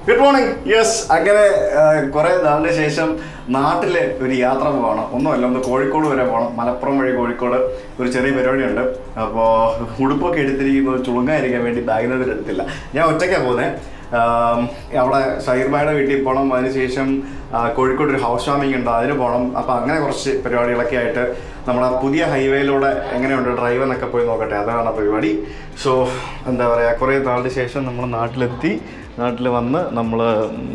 Good morning. Yes, അങ്ങനെ കുറേ നാളിന് ശേഷം നാട്ടിലെ ഒരു യാത്ര പോകണം. ഒന്നുമല്ല, ഒന്ന് കോഴിക്കോട് വരെ പോകണം. മലപ്പുറം വഴി കോഴിക്കോട് ഒരു ചെറിയ പരിപാടിയുണ്ട്. അപ്പോൾ ഉടുപ്പൊക്കെ എടുത്തിരിക്കുന്നത് ചുളുങ്ങായിരിക്കാൻ വേണ്ടി ബാഗിനകത്ത് എടുത്തില്ല. ഞാൻ ഒറ്റയ്ക്കാണ് പോകുന്നത്. അവിടെ ഷൈർബായുടെ വീട്ടിൽ പോകണം. അതിനുശേഷം കോഴിക്കോട് ഒരു ഹൗസ് വാമിംഗ് ഉണ്ട്, അതിന് പോകണം. അപ്പോൾ അങ്ങനെ കുറച്ച് പരിപാടികളൊക്കെ ആയിട്ട് നമ്മുടെ പുതിയ ഹൈവേയിലൂടെ എങ്ങനെയുണ്ട് ഡ്രൈവ് എന്നൊക്കെ പോയി നോക്കട്ടെ, അതാണ് പരിപാടി. സോ എന്താ പറയുക, കുറേ നാളിന് ശേഷം നമ്മൾ നാട്ടിലെത്തി. നാട്ടിൽ വന്ന് നമ്മൾ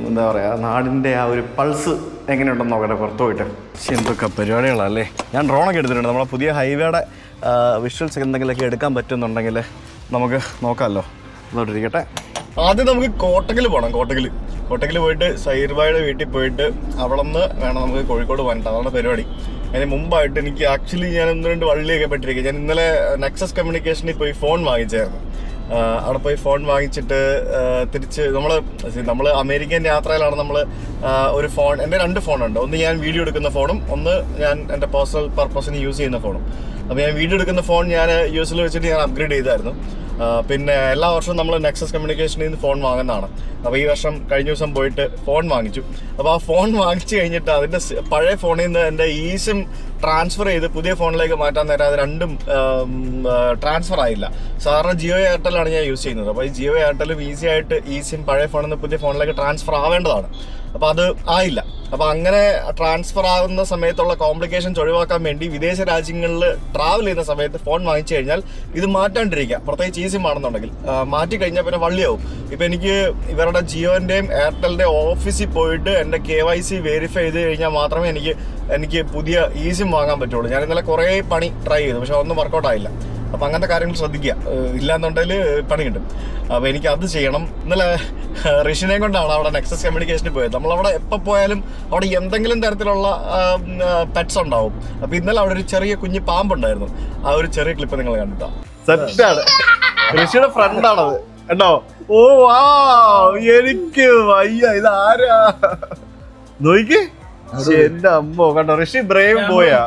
എന്താ പറയുക, നാടിൻ്റെ ആ ഒരു പൾസ് എങ്ങനെയുണ്ടെന്ന് നോക്കട്ടെ പുറത്ത് പോയിട്ട്. പക്ഷേ എന്തൊക്കെ പരിപാടികളല്ലേ. ഞാൻ ഡ്രോണൊക്കെ എടുത്തിട്ടുണ്ട്. നമ്മളെ പുതിയ ഹൈവേയുടെ വിഷ്വൽസ് എന്തെങ്കിലുമൊക്കെ എടുക്കാൻ പറ്റുന്നുണ്ടെങ്കിൽ നമുക്ക് നോക്കാമല്ലോ. അതോട്ടിരിക്കട്ടെ. ആദ്യം നമുക്ക് കോട്ടക്കൽ പോകണം. കോട്ടക്കൽ പോയിട്ട് സൈർബായുടെ വീട്ടിൽ പോയിട്ട് അവിടെ നിന്ന് വേണം നമുക്ക് കോഴിക്കോട് പോകാനായിട്ട്. അതാണ് പരിപാടി. അതിന് മുമ്പായിട്ട് എനിക്ക് ആക്ച്വലി ഞാൻ 1-2 വള്ളിയൊക്കെ പറ്റിയിരിക്കുക. ഞാൻ ഇന്നലെ നെക്സസ് കമ്മ്യൂണിക്കേഷനിൽ പോയി ഫോൺ വാങ്ങിച്ചായിരുന്നു. അവിടെ പോയി ഫോൺ വാങ്ങിച്ചിട്ട് തിരിച്ച് നമ്മൾ അമേരിക്കൻ യാത്രയിലാണ്. നമ്മൾ ഒരു ഫോൺ, എൻ്റെ 2 ഫോണുണ്ട്. ഒന്ന് ഞാൻ വീഡിയോ എടുക്കുന്ന ഫോണും, ഒന്ന് ഞാൻ എൻ്റെ പേഴ്സണൽ പർപ്പസിന് യൂസ് ചെയ്യുന്ന ഫോണും. അപ്പോൾ ഞാൻ വീഡിയോ എടുക്കുന്ന ഫോൺ ഞാൻ യൂസിൽ വെച്ചിട്ട് ഞാൻ അപ്ഗ്രേഡ് ചെയ്തായിരുന്നു. പിന്നെ എല്ലാ വർഷവും നമ്മൾ നെക്സസ് കമ്മ്യൂണിക്കേഷനിൽ നിന്ന് ഫോൺ വാങ്ങുന്നതാണ്. അപ്പോൾ ഈ വർഷം കഴിഞ്ഞ ദിവസം പോയിട്ട് ഫോൺ വാങ്ങിച്ചു. അപ്പോൾ ആ ഫോൺ വാങ്ങിച്ചു കഴിഞ്ഞിട്ട് അതിൻ്റെ പഴയ ഫോണിൽ നിന്ന് എൻ്റെ ഈസിം ട്രാൻസ്ഫർ ചെയ്ത് പുതിയ ഫോണിലേക്ക് മാറ്റാൻ നേരം അത് രണ്ടും ട്രാൻസ്ഫർ ആയില്ല. സാധാരണ ജിയോ എയർടെലാണ് ഞാൻ യൂസ് ചെയ്യുന്നത്. അപ്പോൾ ഈ ജിയോ എയർടെലും ഈസി ആയിട്ട് ഈസിം പഴയ ഫോണിൽ നിന്ന് പുതിയ ഫോണിലേക്ക് ട്രാൻസ്ഫർ ആവേണ്ടതാണ്. അപ്പോൾ അത് ആയില്ല. അപ്പോൾ അങ്ങനെ ട്രാൻസ്ഫർ ആകുന്ന സമയത്തുള്ള കോംപ്ലിക്കേഷൻസ് ഒഴിവാക്കാൻ വേണ്ടി വിദേശ രാജ്യങ്ങളിൽ ട്രാവൽ ചെയ്യുന്ന സമയത്ത് ഫോൺ വാങ്ങിച്ചു കഴിഞ്ഞാൽ ഇത് മാറ്റാണ്ടിരിക്കുക. പ്രത്യേകിച്ച് ഈസിം ആണെന്നുണ്ടെങ്കിൽ മാറ്റി കഴിഞ്ഞാൽ പിന്നെ വള്ളിയാവും. ഇപ്പം എനിക്ക് ഇവരുടെ ജിയോൻ്റെയും എയർടെലിൻ്റെയും ഓഫീസിൽ പോയിട്ട് എൻ്റെ KYC വെരിഫൈ ചെയ്ത് കഴിഞ്ഞാൽ മാത്രമേ എനിക്ക് പുതിയ ഈസിം വാങ്ങാൻ പറ്റുള്ളൂ. ഞാൻ ഇന്നലെ കുറേ പണി ട്രൈ ചെയ്തു, പക്ഷെ ഒന്നും വർക്കൗട്ട് ആയില്ല. അപ്പം അങ്ങനത്തെ കാര്യങ്ങൾ ശ്രദ്ധിക്കുക, ഇല്ലാന്നുണ്ടെങ്കിൽ പണി കിട്ടും. അപ്പോൾ എനിക്ക് അത് ചെയ്യണം. ഇന്നലെ ഋഷിനെ കൊണ്ടാണ് അവിടെ നെക്സസ് കമ്മ്യൂണിക്കേഷനിൽ പോയത്. നമ്മളവിടെ എപ്പോൾ പോയാലും അവിടെ എന്തെങ്കിലും തരത്തിലുള്ള പെറ്റ്സ് ഉണ്ടാവും. അപ്പോൾ ഇന്നലെ അവിടെ ഒരു ചെറിയ കുഞ്ഞ് പാമ്പുണ്ടായിരുന്നു. ആ ഒരു ചെറിയ ക്ലിപ്പ് നിങ്ങൾ കണ്ടിട്ടോ. സെറ്റാണ്. ഋഷിയുടെ ഫ്രണ്ടാണത് കേട്ടോ. ഓ വാ, എനിക്ക് വയ്യ. ഇത് ആരാ നോക്കി, എന്റെ അമ്മോ കണ്ടോ. ഋഷി ബ്രേവ് ബോയാ.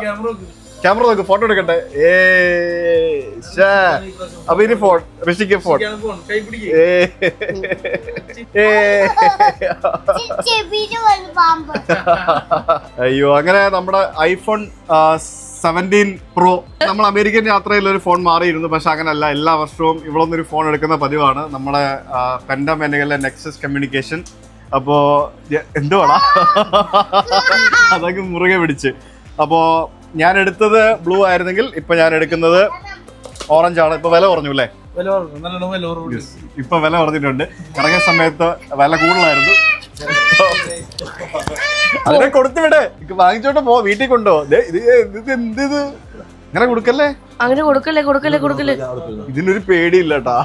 ക്യാമറ നോക്ക്, ഫോട്ടോ എടുക്കട്ടെ. അപ്പൊ ഇനി ഫോൺ, ഋഷിക്ക് ഫോൺ. അയ്യോ, അങ്ങനെ നമ്മുടെ iPhone 17 Pro നമ്മൾ അമേരിക്കൻ യാത്രയിൽ ഒരു ഫോൺ മാറിയിരുന്നു. പക്ഷെ അങ്ങനല്ല, എല്ലാ വർഷവും ഇവിടെ നിന്നൊരു ഫോൺ എടുക്കുന്ന പതിവാണ്. നമ്മുടെ പെൻഡാമെനിലെ നെക്സസ് കമ്മ്യൂണിക്കേഷൻ. അപ്പോ എന്തുവാടാ അതൊക്കെ മുറുകെ പിടിച്ച്. അപ്പോ ഞാൻ എടുത്തത് ബ്ലൂ ആയിരുന്നെങ്കിൽ ഇപ്പൊ ഞാൻ എടുക്കുന്നത് ഓറഞ്ച് ആണ്. ഇപ്പൊ വില കുറഞ്ഞു അല്ലേ? ഇപ്പൊ വില കുറഞ്ഞിട്ടുണ്ട്. ഇറങ്ങിയ സമയത്ത് വില കൂടുതലായിരുന്നു. അതിനെ കൊടുത്തു വിട്, വാങ്ങിച്ചോണ്ട് പോ, വീട്ടിൽ കൊണ്ടോ. ഇത് എന്ത് അങ്ങനെ കൊടുക്കല്ലേ, അങ്ങനെ കൊടുക്കല്ലേ. ഇതിനൊരു പേടിയില്ല കേട്ടാ.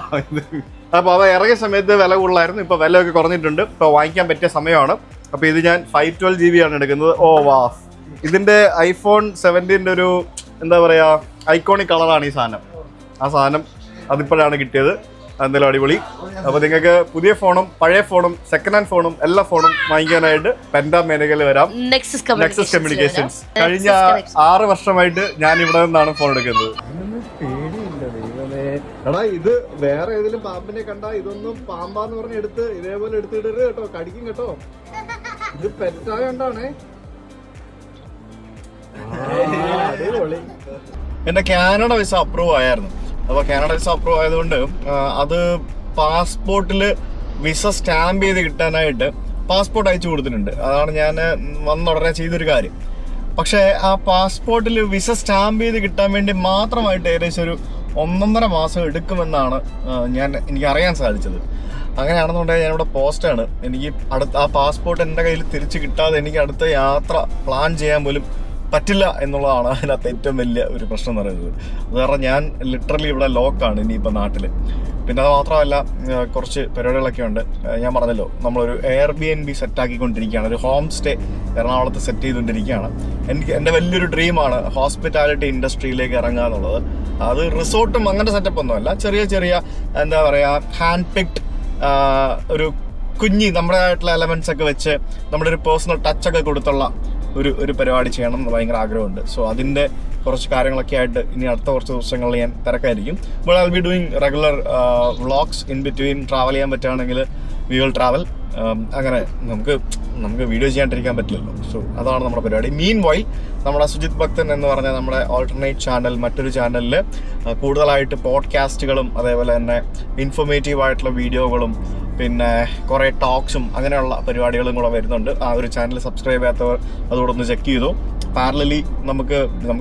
അപ്പൊ അവ ഇറങ്ങിയ സമയത്ത് വില കൂടുതലായിരുന്നു. ഇപ്പൊ വിലയൊക്കെ കുറഞ്ഞിട്ടുണ്ട്. ഇപ്പൊ വാങ്ങിക്കാൻ പറ്റിയ സമയമാണ്. അപ്പൊ ഇത് ഞാൻ 512 GB ആണ് എടുക്കുന്നത്. ഓ വാ, ഇതിന്റെ iPhone 17 ഒരു എന്താ പറയാ ഐക്കോണിക് കളറാണ് ഈ സാധനം. ആ സാധനം അതിപ്പോഴാണ് കിട്ടിയത്. എന്തായാലും അടിപൊളി. അപ്പൊ നിങ്ങൾക്ക് പുതിയ ഫോണും പഴയ ഫോണും സെക്കൻഡ് ഹാൻഡ് ഫോണും എല്ലാ ഫോണും വാങ്ങിക്കാനായിട്ട് പെൻഡാമെനികയിൽ വരാം. Nexus communications. കഴിഞ്ഞ 6 വർഷമായിട്ട് ഞാൻ ഇവിടെ നിന്നാണ് ഫോൺ എടുക്കുന്നത്. എടാ, ഇത് വേറെ ഏതെങ്കിലും പാമ്പിനെ കണ്ടാ ഇതൊന്നും പാമ്പാന്ന് പറഞ്ഞ് എടുത്ത് ഇതേപോലെ എടുത്തിടരുത് കേട്ടോ, കടിക്കും കേട്ടോ. ഇത് പെറ്റായോണ്ടാണേ. എന്റെ കാനഡ വിസ അപ്രൂവ് ആയിരുന്നു. അപ്പോൾ കാനഡ വിസ അപ്രൂവ് ആയതുകൊണ്ട് അത് പാസ്പോർട്ടിൽ വിസ സ്റ്റാമ്പ് ചെയ്ത് കിട്ടാനായിട്ട് പാസ്പോർട്ട് അയച്ചു കൊടുത്തിട്ടുണ്ട്. അതാണ് ഞാൻ വന്ന ഉടനെ ചെയ്തൊരു കാര്യം. പക്ഷേ ആ പാസ്പോർട്ടിൽ വിസ സ്റ്റാമ്പ് ചെയ്ത് കിട്ടാൻ വേണ്ടി മാത്രമായിട്ട് ഏകദേശം ഒരു 1.5 മാസം എടുക്കുമെന്നാണ് എനിക്ക് അറിയാൻ സാധിച്ചത്. അങ്ങനെയാണെന്നുണ്ടെങ്കിൽ ഞാനിവിടെ പോസ്റ്റാണ്. എനിക്ക് ആ പാസ്പോർട്ട് എൻ്റെ കയ്യിൽ തിരിച്ച് കിട്ടാതെ എനിക്ക് അടുത്ത യാത്ര പ്ലാൻ ചെയ്യാൻ പോലും പറ്റില്ല എന്നുള്ളതാണ് അതിനകത്ത് ഏറ്റവും വലിയ ഒരു പ്രശ്നം എന്ന് പറയുന്നത്. അത് കാരണം ഞാൻ ലിറ്ററലി ഇവിടെ ലോക്കാണ് ഇനിയിപ്പോൾ നാട്ടിൽ. പിന്നെ അത് മാത്രമല്ല, കുറച്ച് പരിപാടികളൊക്കെ ഉണ്ട്. ഞാൻ പറഞ്ഞല്ലോ, നമ്മളൊരു Airbnb സെറ്റാക്കിക്കൊണ്ടിരിക്കുകയാണ്. ഒരു ഹോം സ്റ്റേ എറണാകുളത്ത് സെറ്റ് ചെയ്തുകൊണ്ടിരിക്കുകയാണ്. എൻ്റെ വലിയൊരു ഡ്രീമാണ് ഹോസ്പിറ്റാലിറ്റി ഇൻഡസ്ട്രിയിലേക്ക് ഇറങ്ങുക എന്നുള്ളത്. അത് റിസോർട്ടും അങ്ങനത്തെ സെറ്റപ്പ് ഒന്നുമല്ല, ചെറിയ എന്താ പറയുക ഹാൻഡ് പിക്ഡ് ഒരു കുഞ്ഞി നമ്മുടെ ആയിട്ടുള്ള എലമെന്റ്സ് ഒക്കെ വെച്ച് നമ്മുടെ ഒരു പേഴ്സണൽ ടച്ചൊക്കെ കൊടുത്തുള്ള ഒരു പരിപാടി ചെയ്യണം എന്ന് ഭയങ്കര ആഗ്രഹമുണ്ട്. സോ അതിൻ്റെ കുറച്ച് കാര്യങ്ങളൊക്കെ ആയിട്ട് ഇനി അടുത്ത കുറച്ച് ദിവസങ്ങളിൽ ഞാൻ തിരക്കായിരിക്കും. But I will be doing regular vlogs in between. Travel ചെയ്യാൻ പറ്റുകയാണെങ്കിൽ വി വിൽ ട്രാവൽ. അങ്ങനെ നമുക്ക് വീഡിയോ ചെയ്യാണ്ടിരിക്കാൻ പറ്റില്ലല്ലോ. സോ അതാണ് നമ്മുടെ പരിപാടി. മീൻ വൈൽ നമ്മുടെ സുജിത് ഭക്തൻ എന്ന് പറഞ്ഞ നമ്മുടെ ഓൾട്ടർനേറ്റ് ചാനൽ, മറ്റൊരു ചാനലിൽ കൂടുതലായിട്ട് പോഡ്കാസ്റ്റുകളും അതേപോലെ തന്നെ ഇൻഫോർമേറ്റീവ് ആയിട്ടുള്ള വീഡിയോകളും പിന്നെ കുറേ ടോക്സും അങ്ങനെയുള്ള പരിപാടികളും കൂടെ വരുന്നുണ്ട്. ആ ഒരു ചാനൽ സബ്സ്ക്രൈബ് ചെയ്യാത്തവർ അതുകൂടെ ഒന്ന് ചെക്ക് ചെയ്തു. പാരലലി നമുക്ക്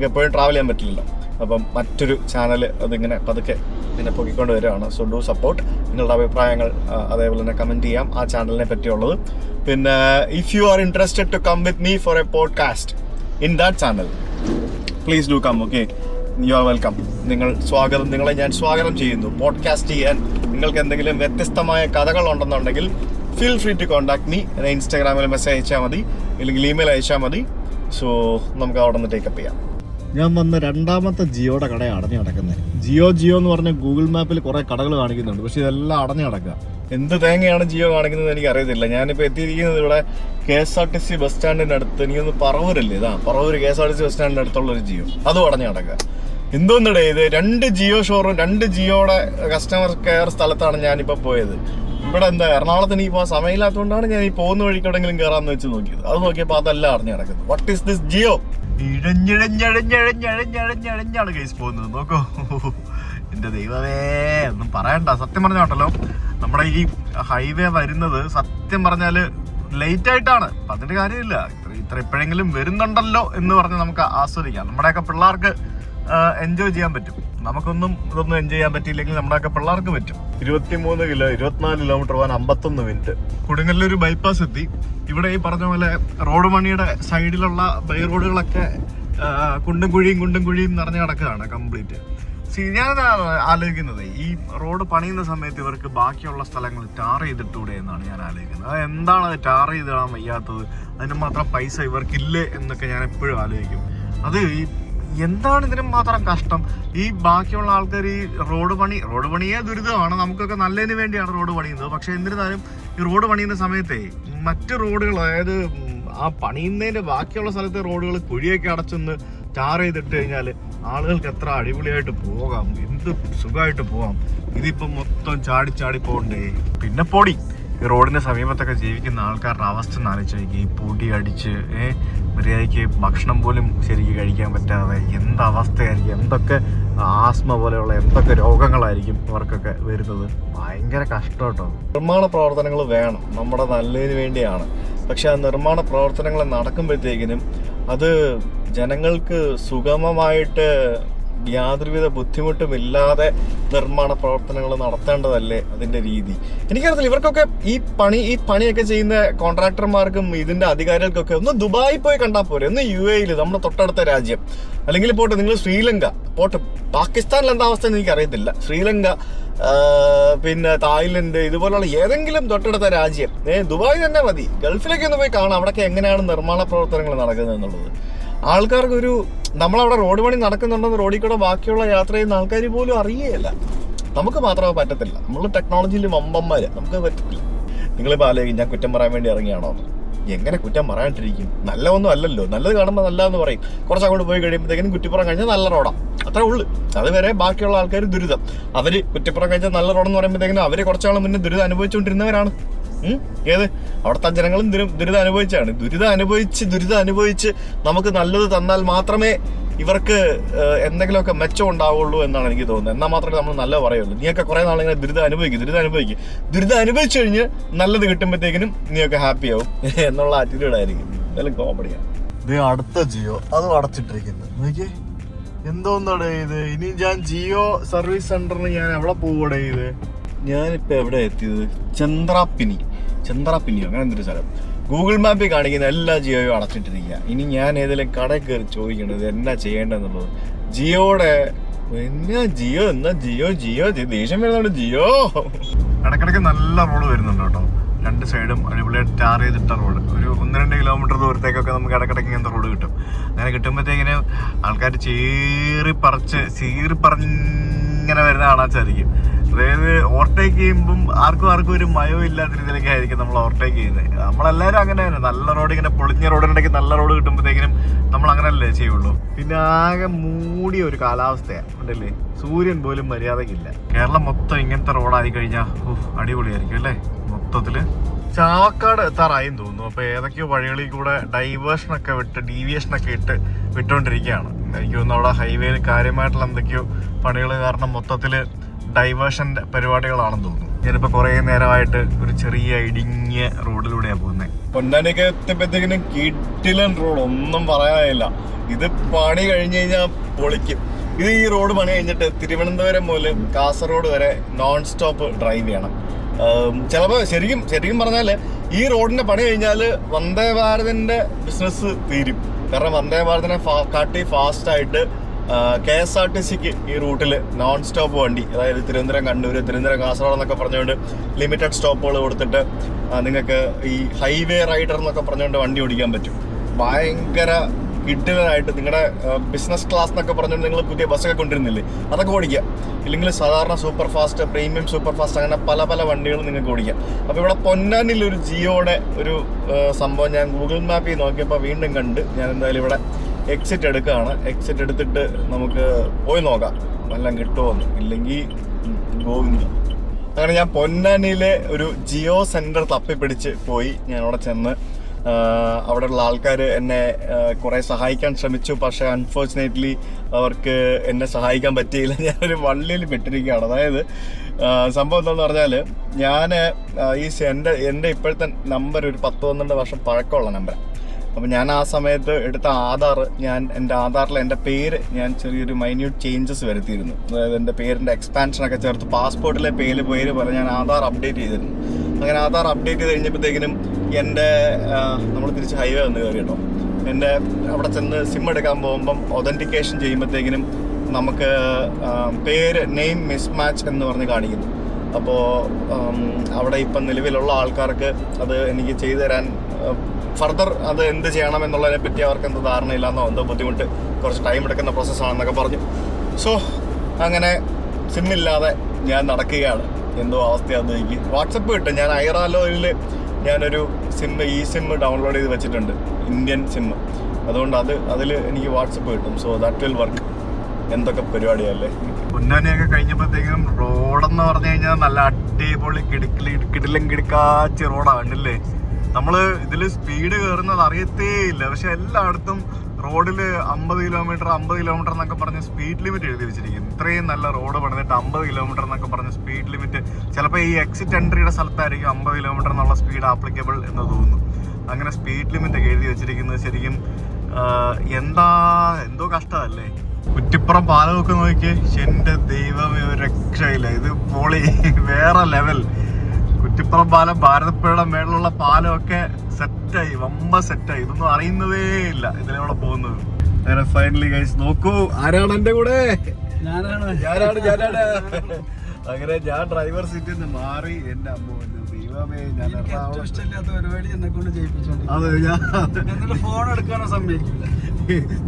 എപ്പോഴും ട്രാവൽ ചെയ്യാൻ പറ്റില്ലല്ലോ. അപ്പം മറ്റൊരു ചാനൽ അതിങ്ങനെ പതുക്കെ ഇങ്ങനെ പൊക്കിക്കൊണ്ട് വരികയാണ്. So do support. നിങ്ങളുടെ അഭിപ്രായങ്ങൾ അതേപോലെ തന്നെ കമൻറ്റ് ചെയ്യാം ആ ചാനലിനെ പറ്റിയുള്ളത്. പിന്നെ if you are interested to come with me for a podcast in that channel, please do come. Okay, you are welcome. നിങ്ങളെ ഞാൻ സ്വാഗതം ചെയ്യുന്നു. പോഡ്കാസ്റ്റ് ചെയ്യാൻ നിങ്ങൾക്ക് എന്തെങ്കിലും വ്യത്യസ്തമായ കഥകളുണ്ടെന്നുണ്ടെങ്കിൽ feel free to contact me. എന്നെ ഇൻസ്റ്റാഗ്രാമിൽ മെസ്സേജ് അയച്ചാൽ മതി, അല്ലെങ്കിൽ ഇമെയിൽ അയച്ചാൽ മതി. സോ നമുക്ക് അവിടെ നിന്ന് ടേക്കപ്പ് ചെയ്യാം. ഞാൻ വന്ന രണ്ടാമത്തെ ജിയോയുടെ കടയാണ് അടഞ്ഞു കിടക്കുന്നത്. ജിയോ എന്ന് പറഞ്ഞ ഗൂഗിൾ മാപ്പിൽ കുറേ കടകൾ കാണിക്കുന്നുണ്ട്, പക്ഷെ ഇതെല്ലാം അടഞ്ഞു കിടക്കുക. എന്ത് തേങ്ങയാണ് ജിയോ കാണിക്കുന്നത് എനിക്ക് അറിയത്തില്ല. ഞാനിപ്പോൾ എത്തിയിരിക്കുന്നത് ഇവിടെ KSRTC ബസ് സ്റ്റാൻഡിൻ്റെ അടുത്ത്. എനിക്കൊന്ന് പറവൂരല്ലേ, പറവൂർ KSRTC ബസ് സ്റ്റാൻഡിൻ്റെ അടുത്തുള്ളൊരു ജിയോ, അതും അടഞ്ഞു കിടക്കുക. എന്തോന്നിടേ ഇത്, 2 ജിയോ ഷോറൂം, 2 ജിയോയുടെ കസ്റ്റമർ കെയർ സ്ഥലത്താണ് ഞാനിപ്പോൾ പോയത്. ഇവിടെ എന്താ എറണാകുളത്ത് എനിക്ക് പോകാൻ സമയമില്ലാത്തതുകൊണ്ടാണ് ഞാൻ ഈ പോകുന്ന വഴിക്കെവിടെങ്കിലും കയറാമെന്ന് വെച്ച് നോക്കിയത്. അത് നോക്കിയപ്പോൾ അതെല്ലാം അടഞ്ഞു കിടക്കുന്നത്. What is this Jio? ഇഴഞ്ഞിഴഞ്ഞിഴഞ്ഞിഴഞ്ഞിഴഞ്ഞാണ് കേസ് പോകുന്നത്. നോക്കൂ എൻ്റെ ദൈവമേ, ഒന്നും പറയണ്ട. സത്യം പറഞ്ഞോട്ടല്ലോ, നമ്മുടെ ഈ ഹൈവേ വരുന്നത് സത്യം പറഞ്ഞാൽ ലേറ്റ് ആയിട്ടാണ്. അപ്പം അതിൻ്റെ കാര്യമില്ല, ഇത്ര ഇപ്പോഴെങ്കിലും വരുന്നുണ്ടല്ലോ എന്ന് പറഞ്ഞ് നമുക്ക് ആസ്വദിക്കാം. നമ്മുടെയൊക്കെ പിള്ളേർക്ക് എൻജോയ് ചെയ്യാൻ പറ്റും. നമുക്കൊന്നും ഇതൊന്നും എൻജോയ് ചെയ്യാൻ പറ്റിയില്ലെങ്കിൽ നമ്മുടെയൊക്കെ പിള്ളേർക്ക് പറ്റും. 24 കിലോമീറ്റർ പോകാൻ 51 മിനിറ്റ്. കൊടുങ്ങല്ലൂർ ബൈപ്പാസ് എത്തി. ഇവിടെ ഈ പറഞ്ഞ പോലെ റോഡ് പണിയുടെ സൈഡിലുള്ള ബൈ റോഡുകളൊക്കെ കുണ്ടും കുഴിയും നിറഞ്ഞു കിടക്കുകയാണ് കംപ്ലീറ്റ്. ഞാൻ ആലോചിക്കുന്നത്, ഈ റോഡ് പണിയുന്ന സമയത്ത് ഇവർക്ക് ബാക്കിയുള്ള സ്ഥലങ്ങൾ ടാർ ചെയ്തിട്ടൂടെ എന്നാണ് ഞാൻ ആലോചിക്കുന്നത്. അത് എന്താണ് അത് ടാർ ചെയ്തിടാൻ വയ്യാത്തത്? അതിന് മാത്രം പൈസ ഇവർക്കില്ലേ എന്നൊക്കെ ഞാൻ എപ്പോഴും ആലോചിക്കും. അത് എന്താണ് ഇതിനും മാത്രം കഷ്ടം? ഈ ബാക്കിയുള്ള ആൾക്കാർ ഈ റോഡ് പണിയെ ദുരിതമാണ്. നമുക്കൊക്കെ നല്ലതിന് വേണ്ടിയാണ് റോഡ് പണിയുന്നത്. പക്ഷെ എന്നിരുന്നാലും ഈ റോഡ് പണിയുന്ന സമയത്തെ മറ്റ് റോഡുകൾ, അതായത് ആ പണിയുന്നതിൻ്റെ ബാക്കിയുള്ള സ്ഥലത്തെ റോഡുകൾ കുഴിയൊക്കെ അടച്ചൊന്ന് ടാർ ചെയ്തിട്ട് കഴിഞ്ഞാൽ ആളുകൾക്ക് എത്ര അടിപൊളിയായിട്ട് പോകാം, എന്ത് സുഖമായിട്ട് പോകാം. ഇതിപ്പം മൊത്തം ചാടി പോകണ്ടേ. പിന്നെ പൊടി, ഈ റോഡിന്റെ സമീപത്തൊക്കെ ജീവിക്കുന്ന ആൾക്കാരുടെ അവസ്ഥ ആലോചിച്ച് നോക്കി. ഈ പൊടി അടിച്ച് മര്യാദയ്ക്ക് ഭക്ഷണം പോലും ശരിക്കും കഴിക്കാൻ പറ്റാതെ എന്ത് അവസ്ഥയായിരിക്കും. എന്തൊക്കെ ആസ്മ പോലെയുള്ള എന്തൊക്കെ രോഗങ്ങളായിരിക്കും ഇവർക്കൊക്കെ വരുന്നത്. ഭയങ്കര കഷ്ടം കേട്ടോ. നിർമ്മാണ പ്രവർത്തനങ്ങൾ വേണം, നമ്മുടെ നല്ലതിന് വേണ്ടിയാണ്. പക്ഷെ ആ നിർമ്മാണ പ്രവർത്തനങ്ങൾ നടക്കുമ്പോഴത്തേക്കിനും അത് ജനങ്ങൾക്ക് സുഗമമായിട്ട് യാതൊരുവിധ ബുദ്ധിമുട്ടുമില്ലാതെ നിർമ്മാണ പ്രവർത്തനങ്ങൾ നടത്തേണ്ടതല്ലേ അതിൻ്റെ രീതി? എനിക്കറിയത്തില്ല. ഇവർക്കൊക്കെ ഈ പണിയൊക്കെ ചെയ്യുന്ന കോൺട്രാക്ടർമാർക്കും ഇതിൻ്റെ അധികാരികൾക്കൊക്കെ ഒന്ന് ദുബായി പോയി കണ്ടാൽ പോരെ, ഒന്ന് UAE, നമ്മുടെ തൊട്ടടുത്ത രാജ്യം. അല്ലെങ്കിൽ പോട്ടെ, നിങ്ങൾ ശ്രീലങ്ക പോട്ടെ, പാകിസ്ഥാനിൽ എന്താ അവസ്ഥ എന്ന് എനിക്കറിയത്തില്ല. ശ്രീലങ്ക, പിന്നെ തായ്ലൻഡ്, ഇതുപോലുള്ള ഏതെങ്കിലും തൊട്ടടുത്ത രാജ്യം, ദുബായ് തന്നെ മതി. ഗൾഫിലേക്ക് ഒന്ന് പോയി കാണാം അവിടെയൊക്കെ എങ്ങനെയാണ് നിർമ്മാണ പ്രവർത്തനങ്ങൾ നടക്കുന്നത് എന്നുള്ളത്. ആൾക്കാർക്കൊരു, നമ്മളവിടെ റോഡ് പണി നടക്കുന്നുണ്ടെന്ന് റോഡിൽ കൂടെ ബാക്കിയുള്ള യാത്ര ചെയ്യുന്ന ആൾക്കാർ പോലും അറിയുകയില്ല. നമുക്ക് മാത്രമേ പറ്റത്തില്ല. നമ്മൾ ടെക്നോളജിയിൽ വമ്പന്മാര്, നമുക്ക് പറ്റത്തില്ല. നിങ്ങളിപ്പോൾ ആലോചിക്കും ഞാൻ കുറ്റം പറയാൻ വേണ്ടി ഇറങ്ങിയാണോ? എങ്ങനെ കുറ്റം പറയാണ്ടിരിക്കും? നല്ലതൊന്നും അല്ലല്ലോ. നല്ലത് കാണുമ്പോൾ നല്ലതെന്ന് പറയും. കുറച്ചങ്ങോട്ട് പോയി കഴിയുമ്പോഴത്തേക്കും കുറ്റിപ്പുറം കഴിഞ്ഞാൽ നല്ല റോഡാണ്, അത്രേ ഉള്ളു. അതുവരെ ബാക്കിയുള്ള ആൾക്കാർ ദുരിതം. അവർ കുറ്റിപ്പുറം കഴിഞ്ഞാൽ നല്ല റോഡെന്ന് പറയുമ്പോഴത്തേക്കും അവർ കുറച്ചാൾ മുന്നേ ദുരിതം അനുഭവിച്ചുകൊണ്ടിരുന്നവരാണ്. ഏത് അവിടുത്തെ ജനങ്ങളും ദുരിതം അനുഭവിച്ചാണ്. ദുരിതം അനുഭവിച്ച് നമുക്ക് നല്ലത് തന്നാൽ മാത്രമേ ഇവർക്ക് എന്തെങ്കിലുമൊക്കെ മെച്ചം ഉണ്ടാവുള്ളൂ എന്നാണ് എനിക്ക് തോന്നുന്നത്. എന്നാൽ മാത്രമേ നമ്മൾ നല്ലത് പറയുള്ളൂ. നീയൊക്കെ കുറേ നാളിങ്ങനെ ദുരിതം അനുഭവിച്ചു കഴിഞ്ഞ് നല്ലത് കിട്ടുമ്പോഴത്തേക്കിനും നീയൊക്കെ ഹാപ്പി ആവും എന്നുള്ള ആറ്റിറ്റ്യൂഡായിരിക്കും. എന്തായാലും കോമഡിയാണ്. ഇത് അടുത്ത ജിയോ, അതും അടച്ചിട്ടിരിക്കുന്നത്. നോക്കിയേ എന്തോന്നാണ് ഇത്. ഇനി ഞാൻ ജിയോ സർവീസ് സെന്ററിന് ഞാൻ എവിടെ പോവൂടെ? ഇത് ഞാനിപ്പോൾ എവിടെ എത്തിയത്? ചന്ദ്രാപ്പിനിയോ അങ്ങനെ എന്തൊരു സ്ഥലം. ഗൂഗിൾ മാപ്പിൽ കാണിക്കുന്ന എല്ലാ ജിയോയും അടച്ചിട്ടിരിക്കുക. ഇനി ഞാൻ ഏതെങ്കിലും കടയിൽ കയറി ചോദിക്കണത് എന്നാ ചെയ്യേണ്ടതെന്നുള്ളത്. ജിയോയുടെ ജിയോ ദേഷ്യം വരുന്നുണ്ട്. ജിയോ ഇടയ്ക്കിടയ്ക്ക് നല്ല റോഡ് വരുന്നുണ്ട് കേട്ടോ. 2 സൈഡും അടിപൊളിയായിട്ട് ടാർ ചെയ്തിട്ട റോഡ്. ഒരു 1-2 കിലോമീറ്റർ ദൂരത്തേക്കൊക്കെ നമുക്ക് ഇടയ്ക്കിടയ്ക്ക് ഇങ്ങനത്തെ റോഡ് കിട്ടും. അങ്ങനെ കിട്ടുമ്പോഴത്തേക്കിന് ആൾക്കാർ ചീറിപ്പറഞ്ഞിങ്ങനെ വരുന്ന കാണാൻ സാധിക്കും. അതായത് ഓവർടേക്ക് ചെയ്യുമ്പം ആർക്കും ഒരു മയവും ഇല്ലാത്ത രീതിയിലേക്കായിരിക്കും നമ്മൾ ഓവർടേക്ക് ചെയ്യുന്നത്. നമ്മളെല്ലാവരും അങ്ങനെ തന്നെ. നല്ല റോഡ്, ഇങ്ങനെ പൊളിഞ്ഞ റോഡിനിടയ്ക്ക് നല്ല റോഡ് കിട്ടുമ്പോഴത്തേക്കിനും നമ്മൾ അങ്ങനെയല്ലേ ചെയ്യുള്ളൂ. പിന്നെ ആകെ മൂടിയ ഒരു കാലാവസ്ഥയാണ് ഉണ്ടല്ലേ. സൂര്യൻ പോലും മര്യാദക്കില്ല. കേരളം മൊത്തം ഇങ്ങനത്തെ റോഡായി കഴിഞ്ഞാൽ അടിപൊളിയായിരിക്കും അല്ലേ മൊത്തത്തില്. ചാവക്കാട് എത്താറായും തോന്നുന്നു. അപ്പോൾ ഏതൊക്കെയോ വഴികളിൽ കൂടെ ഡൈവേഷനൊക്കെ ഡീവിയേഷനൊക്കെ വിട്ടുകൊണ്ടിരിക്കുകയാണ്. എനിക്ക് തോന്നുന്നു അവിടെ ഹൈവേയിൽ കാര്യമായിട്ടുള്ള എന്തൊക്കെയോ പണികൾ കാരണം മൊത്തത്തിൽ ഡൈവേഷൻ്റെ പരിപാടികളാണെന്ന് തോന്നുന്നു. ഞാനിപ്പോൾ കുറേ നേരമായിട്ട് ഒരു ചെറിയ ഇടുങ്ങിയ റോഡിലൂടെയാണ് പോകുന്നത്. പൊന്നാനിയൊക്കെ എത്തിയപ്പോഴത്തേക്കിനും കിടിലൻ റോഡ്, ഒന്നും പറയാനില്ല. ഇത് പണി കഴിഞ്ഞ് കഴിഞ്ഞാൽ പൊളിക്കും. ഇത് ഈ റോഡ് പണി കഴിഞ്ഞിട്ട് തിരുവനന്തപുരം മുതൽ കാസർഗോഡ് വരെ നോൺ സ്റ്റോപ്പ് ഡ്രൈവ് ചെയ്യണം. ചിലപ്പോൾ ശരിക്കും പറഞ്ഞാൽ ഈ റോഡിന്റെ പണി കഴിഞ്ഞാൽ വന്ദേ ഭാരതിന്റെ ബിസിനസ് തീരും. കാരണം വന്ദേ ഭാരതിനെ കാട്ടി ഫാസ്റ്റായിട്ട് KSRTCക്ക് ഈ റൂട്ടിൽ നോൺ സ്റ്റോപ്പ് വണ്ടി, അതായത് തിരുവനന്തപുരം കണ്ണൂർ, തിരുവനന്തപുരം കാസർഗോഡ് എന്നൊക്കെ പറഞ്ഞുകൊണ്ട് ലിമിറ്റഡ് സ്റ്റോപ്പുകൾ കൊടുത്തിട്ട് നിങ്ങൾക്ക് ഈ ഹൈവേ റൈഡർ എന്നൊക്കെ പറഞ്ഞുകൊണ്ട് വണ്ടി ഓടിക്കാൻ പറ്റും. ഭയങ്കര കിഡിലായിട്ട് നിങ്ങളുടെ ബിസിനസ് ക്ലാസ് എന്നൊക്കെ പറഞ്ഞുകൊണ്ട് നിങ്ങൾ പുതിയ ബസ്സൊക്കെ കൊണ്ടുവരുന്നില്ലേ, അതൊക്കെ ഓടിക്കാം. ഇല്ലെങ്കിൽ സാധാരണ super fast, premium super fast, അങ്ങനെ പല പല വണ്ടികൾ നിങ്ങൾക്ക് ഓടിക്കാം. അപ്പോൾ ഇവിടെ പൊന്നാനിൽ ഒരു ജിയോയുടെ ഒരു സംഭവം ഞാൻ ഗൂഗിൾ മാപ്പിൽ നോക്കിയപ്പോൾ വീണ്ടും കണ്ട്. ഞാൻ എന്തായാലും ഇവിടെ എക്സിറ്റ് എടുക്കുകയാണ്. എക്സിറ്റ് എടുത്തിട്ട് നമുക്ക് പോയി നോക്കാം എല്ലാം കിട്ടുമോന്ന്. ഇല്ലെങ്കിൽ ഗോവിന്ദ. അങ്ങനെ ഞാൻ പൊന്നാനിയിലെ ഒരു ജിയോ സെൻറ്റർ തപ്പിപ്പിടിച്ച് പോയി. ഞാൻ അവിടെ ചെന്ന് അവിടെയുള്ള ആൾക്കാർ എന്നെ കുറേ സഹായിക്കാൻ ശ്രമിച്ചു. പക്ഷേ അൺഫോർച്ചുനേറ്റ്ലി അവർക്ക് എന്നെ സഹായിക്കാൻ പറ്റിയില്ല. ഞാനൊരു വള്ളിയിൽ പെട്ടിരിക്കുകയാണ്. അതായത് സംഭവം എന്താണെന്ന് പറഞ്ഞാൽ ഞാൻ എൻ്റെ ഇപ്പോഴത്തെ നമ്പർ ഒരു 10-12 വർഷം പഴക്കമുള്ള നമ്പറാണ്. അപ്പോൾ ഞാൻ ആ സമയത്ത് എടുത്ത എൻ്റെ ആധാറിൽ എൻ്റെ പേര് ഞാൻ ചെറിയൊരു മൈന്യൂട്ട് ചേഞ്ചസ് വരുത്തിയിരുന്നു. അതായത് എൻ്റെ പേരിൻ്റെ എക്സ്പാൻഷനൊക്കെ ചേർത്ത് പാസ്പോർട്ടിലെ പേര് പറഞ്ഞ് ഞാൻ ആധാർ അപ്ഡേറ്റ് ചെയ്തിരുന്നു. അങ്ങനെ ആധാർ അപ്ഡേറ്റ് ചെയ്ത് കഴിഞ്ഞപ്പോഴത്തേക്കിനും എൻ്റെ നമ്മൾ തിരിച്ച് ഹൈവേ വന്ന് കയറി കേട്ടോ. എൻ്റെ അവിടെ ചെന്ന് സിം എടുക്കാൻ പോകുമ്പം ഒതൻറ്റിക്കേഷൻ ചെയ്യുമ്പോഴത്തേക്കിനും നമുക്ക് പേര് നെയിം മിസ്മാച്ച് എന്ന് പറഞ്ഞ് കാണിക്കുന്നു. അപ്പോൾ അവിടെ ഇപ്പം നിലവിലുള്ള ആൾക്കാർക്ക് അത് എനിക്ക് ചെയ്തു തരാൻ ഫർദർ അത് എന്ത് ചെയ്യണം എന്നുള്ളതിനെ പറ്റി അവർക്ക് എന്ത് ധാരണയില്ലാന്നോ എന്തോ ബുദ്ധിമുട്ട്, കുറച്ച് ടൈം എടുക്കുന്ന പ്രോസസ്സാണെന്നൊക്കെ പറഞ്ഞു. സോ അങ്ങനെ സിമ്മില്ലാതെ ഞാൻ നടക്കുകയാണ്. എന്തോ അവസ്ഥയാണെന്ന് എനിക്ക് വാട്സപ്പ് കിട്ടും. ഞാൻ ഐറാലോയിൽ ഞാനൊരു സിം ഡൗൺലോഡ് ചെയ്ത് വെച്ചിട്ടുണ്ട്, ഇന്ത്യൻ സിം. അതുകൊണ്ട് അതിൽ എനിക്ക് വാട്സപ്പ് കിട്ടും. So that will work. എന്തൊക്കെ പരിപാടിയല്ലേ. പൊന്നാനിയൊക്കെ കഴിഞ്ഞപ്പോഴത്തേക്കും റോഡെന്ന് പറഞ്ഞു കഴിഞ്ഞാൽ നല്ല അടിപൊളി കിടിലും കിടക്കാച്ച റോഡാണല്ലേ. നമ്മൾ ഇതിൽ സ്പീഡ് കയറുന്നത് അറിയത്തേ ഇല്ല. പക്ഷെ എല്ലായിടത്തും റോഡിൽ 50 കിലോമീറ്റർ എന്നൊക്കെ പറഞ്ഞ് സ്പീഡ് ലിമിറ്റ് എഴുതി വെച്ചിരിക്കും. ഇത്രയും നല്ല റോഡ് പണിതിട്ട് 50 കിലോമീറ്റർ എന്നൊക്കെ പറഞ്ഞ് സ്പീഡ് ലിമിറ്റ്, ചിലപ്പോൾ ഈ എക്സിറ്റ് എൻട്രിയുടെ സ്ഥലത്തായിരിക്കും 50 കിലോമീറ്റർ എന്നുള്ള സ്പീഡ് ആപ്ലിക്കബിൾ എന്ന് തോന്നുന്നു. അങ്ങനെ സ്പീഡ് ലിമിറ്റ് ഒക്കെ എഴുതി വെച്ചിരിക്കുന്നത് ശരിക്കും എന്തോ കഷ്ടമല്ലേ. കുറ്റിപ്പുറം പാലമൊക്കെ നോക്കി, എൻ്റെ ദൈവമേ ഒരു രക്ഷയില്ല. ഇത് പൊളി, വേറെ ലെവൽ. കുറ്റിപ്പുറം പാലം, ഭാരതപ്പുഴയുടെ മേളിലുള്ള പാലമൊക്കെ സെറ്റായി, വമ്പ സെറ്റായി. ഇതൊന്നും അറിയുന്നതേ ഇല്ല ഇതിലൂടെ പോകുന്നത്. അങ്ങനെ ഫൈനലി ഗൈസ് നോക്കൂ, ആരാണ് എൻ്റെ കൂടെ? ഞാനാണ്. അങ്ങനെ ഞാൻ ഡ്രൈവർ സീറ്റിൽ നിന്ന് മാറി. എൻ്റെ അമ്മ ദൈവമേ, ഞാൻ ഫോൺ എടുക്കാനോ സമ്മതിക്കില്ല.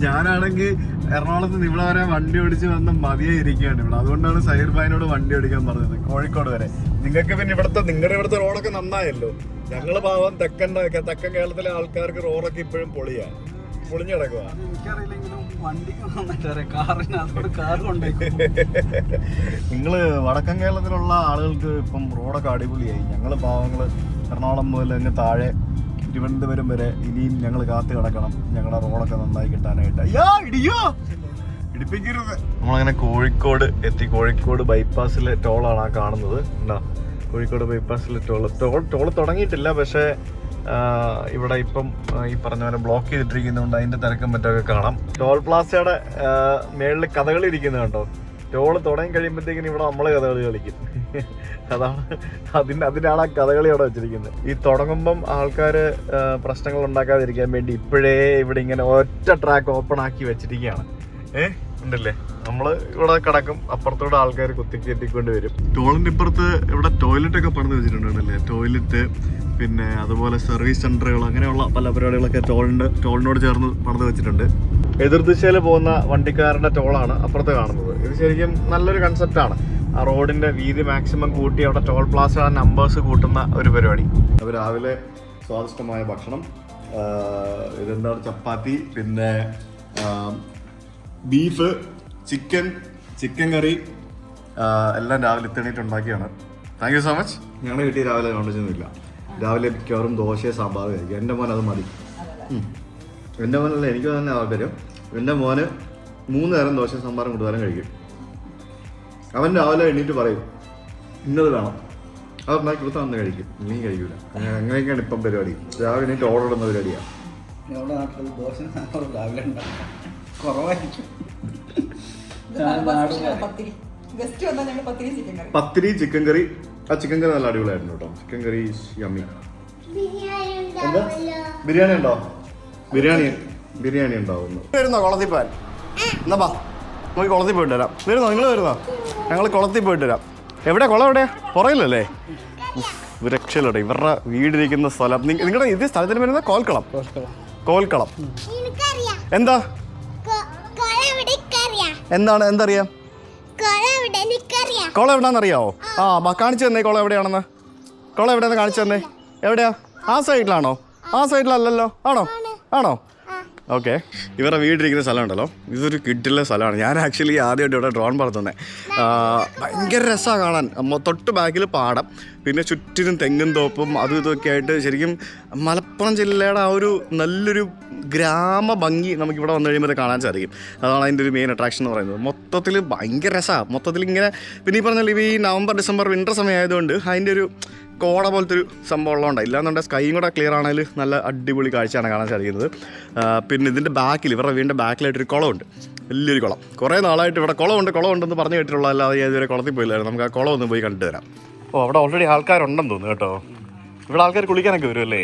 ഞാനാണെങ്കിൽ എറണാകുളത്ത് നിന്ന് ഇവിടെ വരെ വണ്ടി ഓടിച്ച് വന്ന് മതിയെ ഇരിക്കുകയാണ് ഇവിടെ. അതുകൊണ്ടാണ് സൈർ ഭായിനോട് വണ്ടി ഓടിക്കാൻ പറഞ്ഞത് കോഴിക്കോട് വരെ. നിങ്ങൾക്ക് പിന്നെ നിങ്ങളുടെ ഇവിടുത്തെ റോഡൊക്കെ നന്നായല്ലോ. ഞങ്ങള് പാവം തെക്കൻ കേരളത്തിലെ ആൾക്കാർക്ക് റോഡൊക്കെ ഇപ്പോഴും പൊളിഞ്ഞിടക്കുക. നിങ്ങള് വടക്കൻ കേരളത്തിലുള്ള ആളുകൾക്ക് ഇപ്പം റോഡൊക്കെ അടിപൊളിയായി. ഞങ്ങള് പാവങ്ങള് എറണാകുളം മുതൽ അങ്ങ് താഴെ തിരുവനന്തപുരം വരെ ഇനിയും ഞങ്ങൾ കാത്തു കിടക്കണം ഞങ്ങളുടെ റോഡൊക്കെ നന്നായി കിട്ടാനായിട്ട്. ഇടിപ്പിക്കരുത്. നമ്മളങ്ങനെ കോഴിക്കോട് എത്തി. കോഴിക്കോട് ബൈപ്പാസിലെ ടോളാണ് ആ കാണുന്നത്. ഉണ്ടോ? കോഴിക്കോട് ബൈപ്പാസിലെ ടോള് തുടങ്ങിയിട്ടില്ല. പക്ഷേ ഇവിടെ ഇപ്പം ഈ പറഞ്ഞ പോലെ ബ്ലോക്ക് ചെയ്തിട്ടിരിക്കുന്നതുകൊണ്ട് അതിൻ്റെ തിരക്കും മറ്റൊക്കെ കാണാം. ടോൾ പ്ലാസയുടെ മേളിൽ കഥകളി ഇരിക്കുന്നത് കണ്ടോ. ടോള് തുടങ്ങി കഴിയുമ്പോഴത്തേക്കിനും ഇവിടെ നമ്മൾ കഥകളി കളിക്കും. അതിനാണ് ആ കഥകളി അവിടെ വെച്ചിരിക്കുന്നത്. ഈ തുടങ്ങുമ്പം ആൾക്കാർ പ്രശ്നങ്ങൾ ഉണ്ടാക്കാതിരിക്കാൻ വേണ്ടി ഇപ്പോഴേ ഇവിടെ ഇങ്ങനെ ഒറ്റ ട്രാക്ക് ഓപ്പൺ ആക്കി വെച്ചിരിക്കുകയാണ്. ഉണ്ടല്ലേ, നമ്മൾ ഇവിടെ കിടക്കും, അപ്പുറത്തൂടെ ആൾക്കാർ കുത്തിക്കയറ്റിക്കൊണ്ട് വരും. ടോളിൻ്റെ ഇപ്പുറത്ത് ഇവിടെ ടോയ്ലറ്റ് ഒക്കെ പണിത് വെച്ചിട്ടുണ്ടല്ലേ. ടോയ്ലറ്റ്, പിന്നെ അതുപോലെ സർവീസ് സെന്ററുകൾ, അങ്ങനെയുള്ള പല പരിപാടികളൊക്കെ ടോളിനോട് ചേർന്ന് പണിത് വെച്ചിട്ടുണ്ട്. എതിർദിശയിൽ പോകുന്ന വണ്ടിക്കാരുടെ ടോളാണ് അപ്പുറത്ത് കാണുന്നത്. ഇത് ശരിക്കും നല്ലൊരു കൺസെപ്റ്റാണ്. ആ റോഡിന്റെ വീതി മാക്സിമം കൂട്ടി അവിടെ ടോൾ പ്ലാസ നമ്പേഴ്സ് കൂട്ടുന്ന ഒരു പരിപാടി. അപ്പോൾ രാവിലെ സ്വാദിഷ്ടമായ ഭക്ഷണം, ഇതെന്താണ്, ചപ്പാത്തി, പിന്നെ ബീഫ്, ചിക്കൻ കറി എല്ലാം രാവിലെ എത്തിയിട്ട് ഉണ്ടാക്കിയാണ്. Thank you so much. ഞങ്ങളുടെ വീട്ടിൽ രാവിലെ നോൺ വെജ് ഒന്നുമില്ല. രാവിലെ മിക്കവാറും ദോശയും സാമ്പാറും കഴിക്കും. എൻ്റെ മോൻ അത് മതി. എൻ്റെ മോനല്ല, എനിക്ക് തന്നെ താല്പര്യം. എൻ്റെ മോന് 3 നേരം ദോശയും സാമ്പാറും കൊണ്ടുവരാൻ കഴിക്കും. അവൻ രാവിലെ എണീറ്റ് പറയും ഇന്നത് വേണം, അത് ഉണ്ടാക്കി കൊടുത്താൽ അന്ന് കഴിക്കും, ഇനി കഴിക്കില്ല. അങ്ങനെയൊക്കെയാണ് ഇപ്പം പരിപാടി. രാവിലെ എണീറ്റ് ഓർഡർ ഇടുന്ന പരിപാടിയാണ്. പത്തിരി ചിക്കൻ കറി. ആ ചിക്കൻ കറി നല്ല അടിപൊളിയായിരുന്നു കേട്ടോ. ചിക്കൻ കറി യമ്മി. എന്താ ബിരിയാണി ഉണ്ടോ? ബിരിയാണി ഉണ്ടാവുന്നു. വരുന്നോ കുളത്തിൽ പോയാൽ? എന്നാ ബാ നമുക്ക് കുളത്തിൽ പോയിട്ട് വരാം. വരുന്നോ? നിങ്ങൾ വരുന്നോ? ഞങ്ങൾ കുളത്തിൽ പോയിട്ട് വരാം. എവിടെ കുളം? എവിടെയാ? പുറകിലല്ലേ? രക്ഷയിലൂടെ ഇവരുടെ വീടിരിക്കുന്ന സ്ഥലം. നിങ്ങളുടെ ഇത് സ്ഥലത്തിന് വരുന്ന കോൽക്കളം. എന്താ എന്താണ് എന്തറിയാം? കുളം എവിടാന്നറിയാവോ? ആ കാണിച്ചു തന്നെ. കുളം എവിടെയാണെന്ന് കാണിച്ചു തന്നെ. എവിടെയാ? ആ സൈഡിലാണോ? ആ സൈഡിലല്ലല്ലോ. ആണോ? ഓക്കെ. ഇവരുടെ വീട്ടിലിരിക്കുന്ന സ്ഥലം ഉണ്ടല്ലോ, ഇതൊരു കിഡിലെ സ്ഥലമാണ്. ഞാൻ ആക്ച്വലി ആദ്യമായിട്ട് ഇവിടെ ഡ്രോൺ പറത്തുന്നത്. ഭയങ്കര രസമാണ് കാണാൻ. തൊട്ട് ബാക്കിൽ പാടം, പിന്നെ ചുറ്റിനും തെങ്ങും തോപ്പും അതും ഇതൊക്കെ ആയിട്ട് ശരിക്കും മലപ്പുറം ജില്ലയുടെ ആ ഒരു നല്ലൊരു ഗ്രാമ ഭംഗി നമുക്കിവിടെ വന്നു കഴിയുമ്പോൾ കാണാൻ സാധിക്കും. അതാണ് അതിൻ്റെ ഒരു മെയിൻ അട്രാക്ഷൻ എന്ന് പറയുന്നത്. മൊത്തത്തിൽ ഭയങ്കര രസമാണ്. മൊത്തത്തിൽ ഇങ്ങനെ പിന്നെ ഈ പറഞ്ഞാൽ ഈ നവംബർ ഡിസംബർ വിൻ്റർ സമയം ആയതുകൊണ്ട് അതിൻ്റെ ഒരു കോട പോലത്തെ ഒരു സംഭവം ഉള്ളതുകൊണ്ടാണ്. ഇല്ലാന്നുണ്ടെങ്കിൽ സ്കൈയും കൂടെ ക്ലിയർ ആണെങ്കിൽ നല്ല അടിപൊളി കാഴ്ചയാണ് കാണാൻ സാധിക്കുന്നത്. പിന്നെ ഇതിൻ്റെ ബാക്കിൽ ഇവരുടെ വീടിൻ്റെ ബാക്കിലായിട്ടൊരു കുളമുണ്ട്, വലിയൊരു കുളം. കുറേ നാളായിട്ട് ഇവിടെ കുളമുണ്ടെന്ന് പറഞ്ഞു കേട്ടിട്ടുള്ള, അല്ലാതെ ഇതുവരെ കുളത്തിൽ പോയില്ലായിരുന്നു. നമുക്ക് ആ കുളം ഒന്ന് പോയി കണ്ടിട്ട് വരാം. അവിടെ ഓൾറെഡി ആൾക്കാരുണ്ടെന്ന് തോന്നുന്നു കേട്ടോ. ഇവിടെ ആൾക്കാർ കുളിക്കാനൊക്കെ വരുമല്ലേ?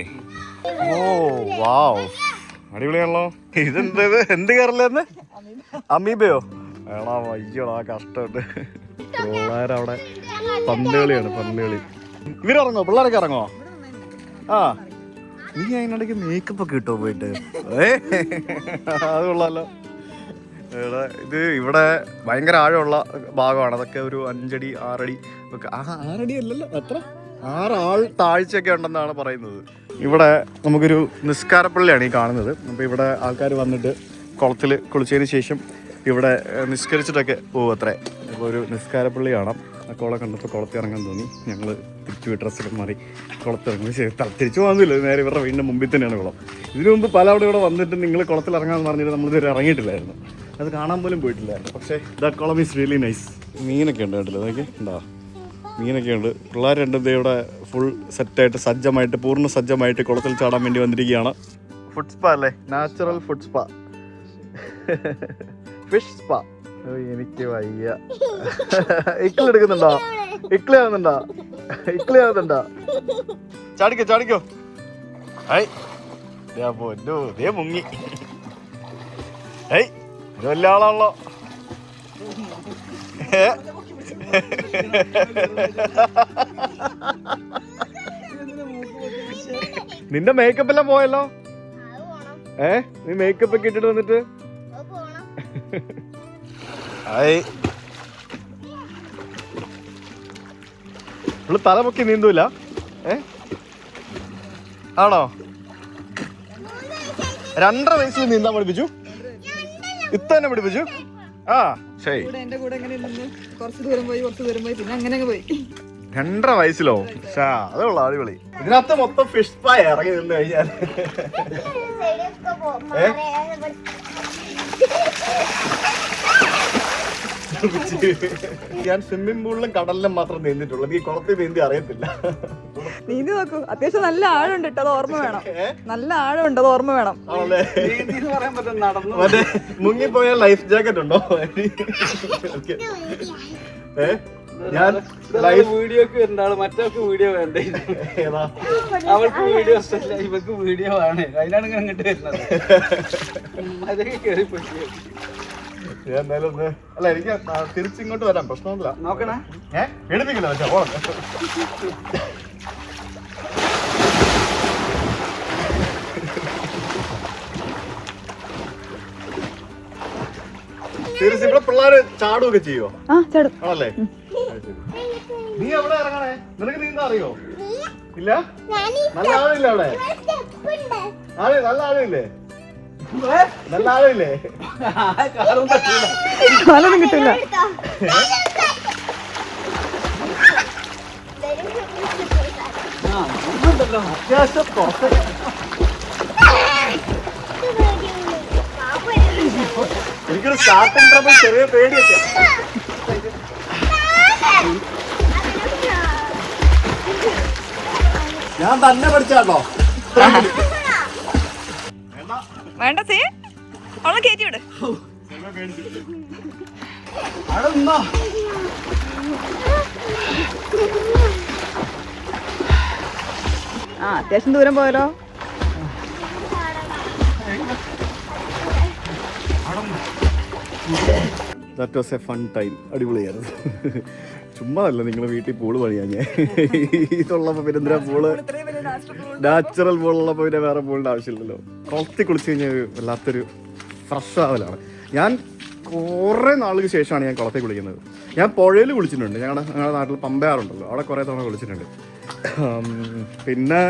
വാവ്, അടിപൊളിയാണല്ലോ. എന്ത് കയറില്ലെന്ന്? അമീബയോ? വേണോ? വയ്യോളാ, കഷ്ടമുണ്ട്. പിള്ളേരവിടെ പന്തുകളി. ഇവരിറങ്ങോ? പിള്ളേരൊക്കെ ഇറങ്ങോ? നീ അതിനിടയ്ക്ക് മേക്കപ്പ് ഒക്കെ ഇട്ടോ പോയിട്ട്? അത് കൊള്ളാലോ. ഇവിടെ ഭയങ്കര ആഴമുള്ള ഭാഗമാണ്. അതൊക്കെ ഒരു 5 അടി 6 അടി ഒക്കെ. 6 അടി അല്ലല്ലോ, എത്ര 6 ആൾ താഴ്ചയൊക്കെ ഉണ്ടെന്നാണ് പറയുന്നത്. ഇവിടെ നമുക്കൊരു നിസ്കാരപ്പള്ളിയാണ് ഈ കാണുന്നത്. അപ്പോൾ ഇവിടെ ആൾക്കാർ വന്നിട്ട് കുളത്തിൽ കുളിച്ചതിന് ശേഷം ഇവിടെ നിസ്കരിച്ചിട്ടൊക്കെ പോകും അത്രേ. അപ്പോൾ ഒരു നിസ്കാരപ്പള്ളി കാണാം. ആ കുളം കണ്ടപ്പോൾ കുളത്തിൽ ഇറങ്ങാൻ തോന്നി. ഞങ്ങൾ തിരിച്ചു ഡ്രസ്സൊക്കെ മാറി കുളത്തിറങ്ങി. തിരിച്ചു പോകുന്നില്ല, നേരെ ഇവരുടെ വീടിൻ്റെ മുമ്പിൽ തന്നെയാണ് കുളം. ഇതിനു മുമ്പ് പലവിടെ ഇവിടെ വന്നിട്ട് നിങ്ങൾ കുളത്തിൽ ഇറങ്ങാമെന്ന് പറഞ്ഞിട്ട് നമ്മളിതുവരെ ഇറങ്ങിയിട്ടില്ലായിരുന്നു, അത് കാണാൻ പോലും പോയിട്ടില്ലായിരുന്നു. പക്ഷേ ദാറ്റ് കുളം ഈസ് റിയലി നൈസ്. മീനൊക്കെ ഉണ്ട് കേട്ടില്ല, അതൊക്കെ ഉണ്ടോ? മീനൊക്കെ ഉണ്ട്. പിള്ളേർ രണ്ടും ഇവിടെ ഫുൾ സെറ്റായിട്ട് സജ്ജമായിട്ട് പൂർണ്ണ സജ്ജമായിട്ട് കുളത്തിൽ ചാടാൻ വേണ്ടി വന്നിരിക്കുകയാണ്. ഫുഡ് സ്പാ അല്ലേ? Natural food spa, fish spa. എനിക്ക് വയ്യ. ഇക്കിളെടുക്കുന്നുണ്ടോ? ഇക്കിളിയാവുന്നുണ്ടോ? ചാടിക്കോ. ദേ മുങ്ങി. വലിയ ആളാണല്ലോ. നിന്റെ മേക്കപ്പ് എല്ലാം പോയല്ലോ. നീ മേക്കപ്പ് ഒക്കെ ഇട്ടിട്ട് വന്നിട്ട് തലമൊക്കെ നീന്തൂല? ആണോ? 2.5 വയസ്സിൽ നീന്താൻ പഠിപ്പിച്ചു? ഇത്തന്നെ പഠിപ്പിച്ചു? ശരി. 2.5 വയസ്സിലോ? അതേ ഉള്ളു, അടിപൊളി. ഇതിനകത്ത് മൊത്തം ഫിഷ് സ്പാ ഇറങ്ങി നിന്ന് കഴിഞ്ഞാൽ. ഞാൻ സ്വിമ്മിംഗ് പൂളിലും കടലിലും മാത്രം നീന്തിട്ടുള്ളൂ. ഈ കുളത്തിൽ നീന്തി അറിയത്തില്ല. നീന്തി നോക്കൂ, അത്യാവശ്യം നല്ല ആഴമുണ്ട് കേട്ടോ, അത് ഓർമ്മ വേണം. നല്ല ആഴമുണ്ട്, അത് ഓർമ്മ വേണം. മറ്റേ മുങ്ങിപ്പോയ ലൈഫ് ജാക്കറ്റ് ഉണ്ടോ? ഞാൻ വീഡിയോക്ക് വരുന്ന മറ്റൊക്കെ വീഡിയോ വേണ്ടേ? അവൾക്ക് വീഡിയോ ഇഷ്ടമല്ല, ഇവക്ക് വീഡിയോ ആണ്. അതിനാണ് അങ്ങോട്ട് വരുന്നത്. അതൊക്കെ കയറി പറ്റിയ എന്തായാലും ഒന്ന് അല്ല, എനിക്ക് തിരിച്ചിങ്ങോട്ട് വരാം, പ്രശ്നമൊന്നുമില്ല. നോക്കണേ, എടുപ്പിക്കില്ല. തിരിച്ച് ഇവിടെ പിള്ളേര് ചാടുകയൊക്കെ ചെയ്യുവോ? ആണല്ലേ? നീ എവിടെ ഇറങ്ങണേ? നിനക്ക് നീന്താ അറിയോ? ഇല്ല? നല്ല ആളില്ല അവിടെ? നല്ല ആളില്ലേ? നല്ല ആളില്ലേ? കാലൊന്നും കിട്ടില്ല. ഉണ്ടല്ലോ. അത്യാവശ്യം പുറത്ത് എനിക്കൊരു സ്റ്റാർട്ടിംഗ് ട്രബിൾ ചെറിയ പേടിയൊക്കെ. ഞാൻ തന്നെ പഠിച്ചാട്ടോ. വേണ്ട സേ അവളെ കയറ്റി വിട്. അവിടെ നിന്നോ. ആ അത്യാവശ്യം ദൂരം പോയാലോ. That was A fun time. അടിപൊളിയായിരുന്നു. ചുമ്മാ അല്ല നിങ്ങൾ വീട്ടിൽ പൂള് പണിയാ. ഞാൻ ഇതുള്ളപ്പോൾ പിന്നെ എന്തിനാ പൂള്, നാച്ചുറൽ പൂളുള്ളപ്പോൾ പിന്നെ വേറെ പൂളിൻ്റെ ആവശ്യമില്ലല്ലോ. കുളത്തി കുളിച്ച് കഴിഞ്ഞാൽ വല്ലാത്തൊരു ഫ്രഷ് ആവലാണ്. ഞാൻ കുറേ നാളുകൾക്ക് ശേഷമാണ് ഞാൻ കുളത്തിൽ കുളിക്കുന്നത്. ഞാൻ പുഴയിൽ കുളിച്ചിട്ടുണ്ട്. ഞങ്ങളുടെ നാട്ടിൽ പമ്പയാറുണ്ടല്ലോ, അവിടെ കുറേ തവണ കുളിച്ചിട്ടുണ്ട്. പിന്നെ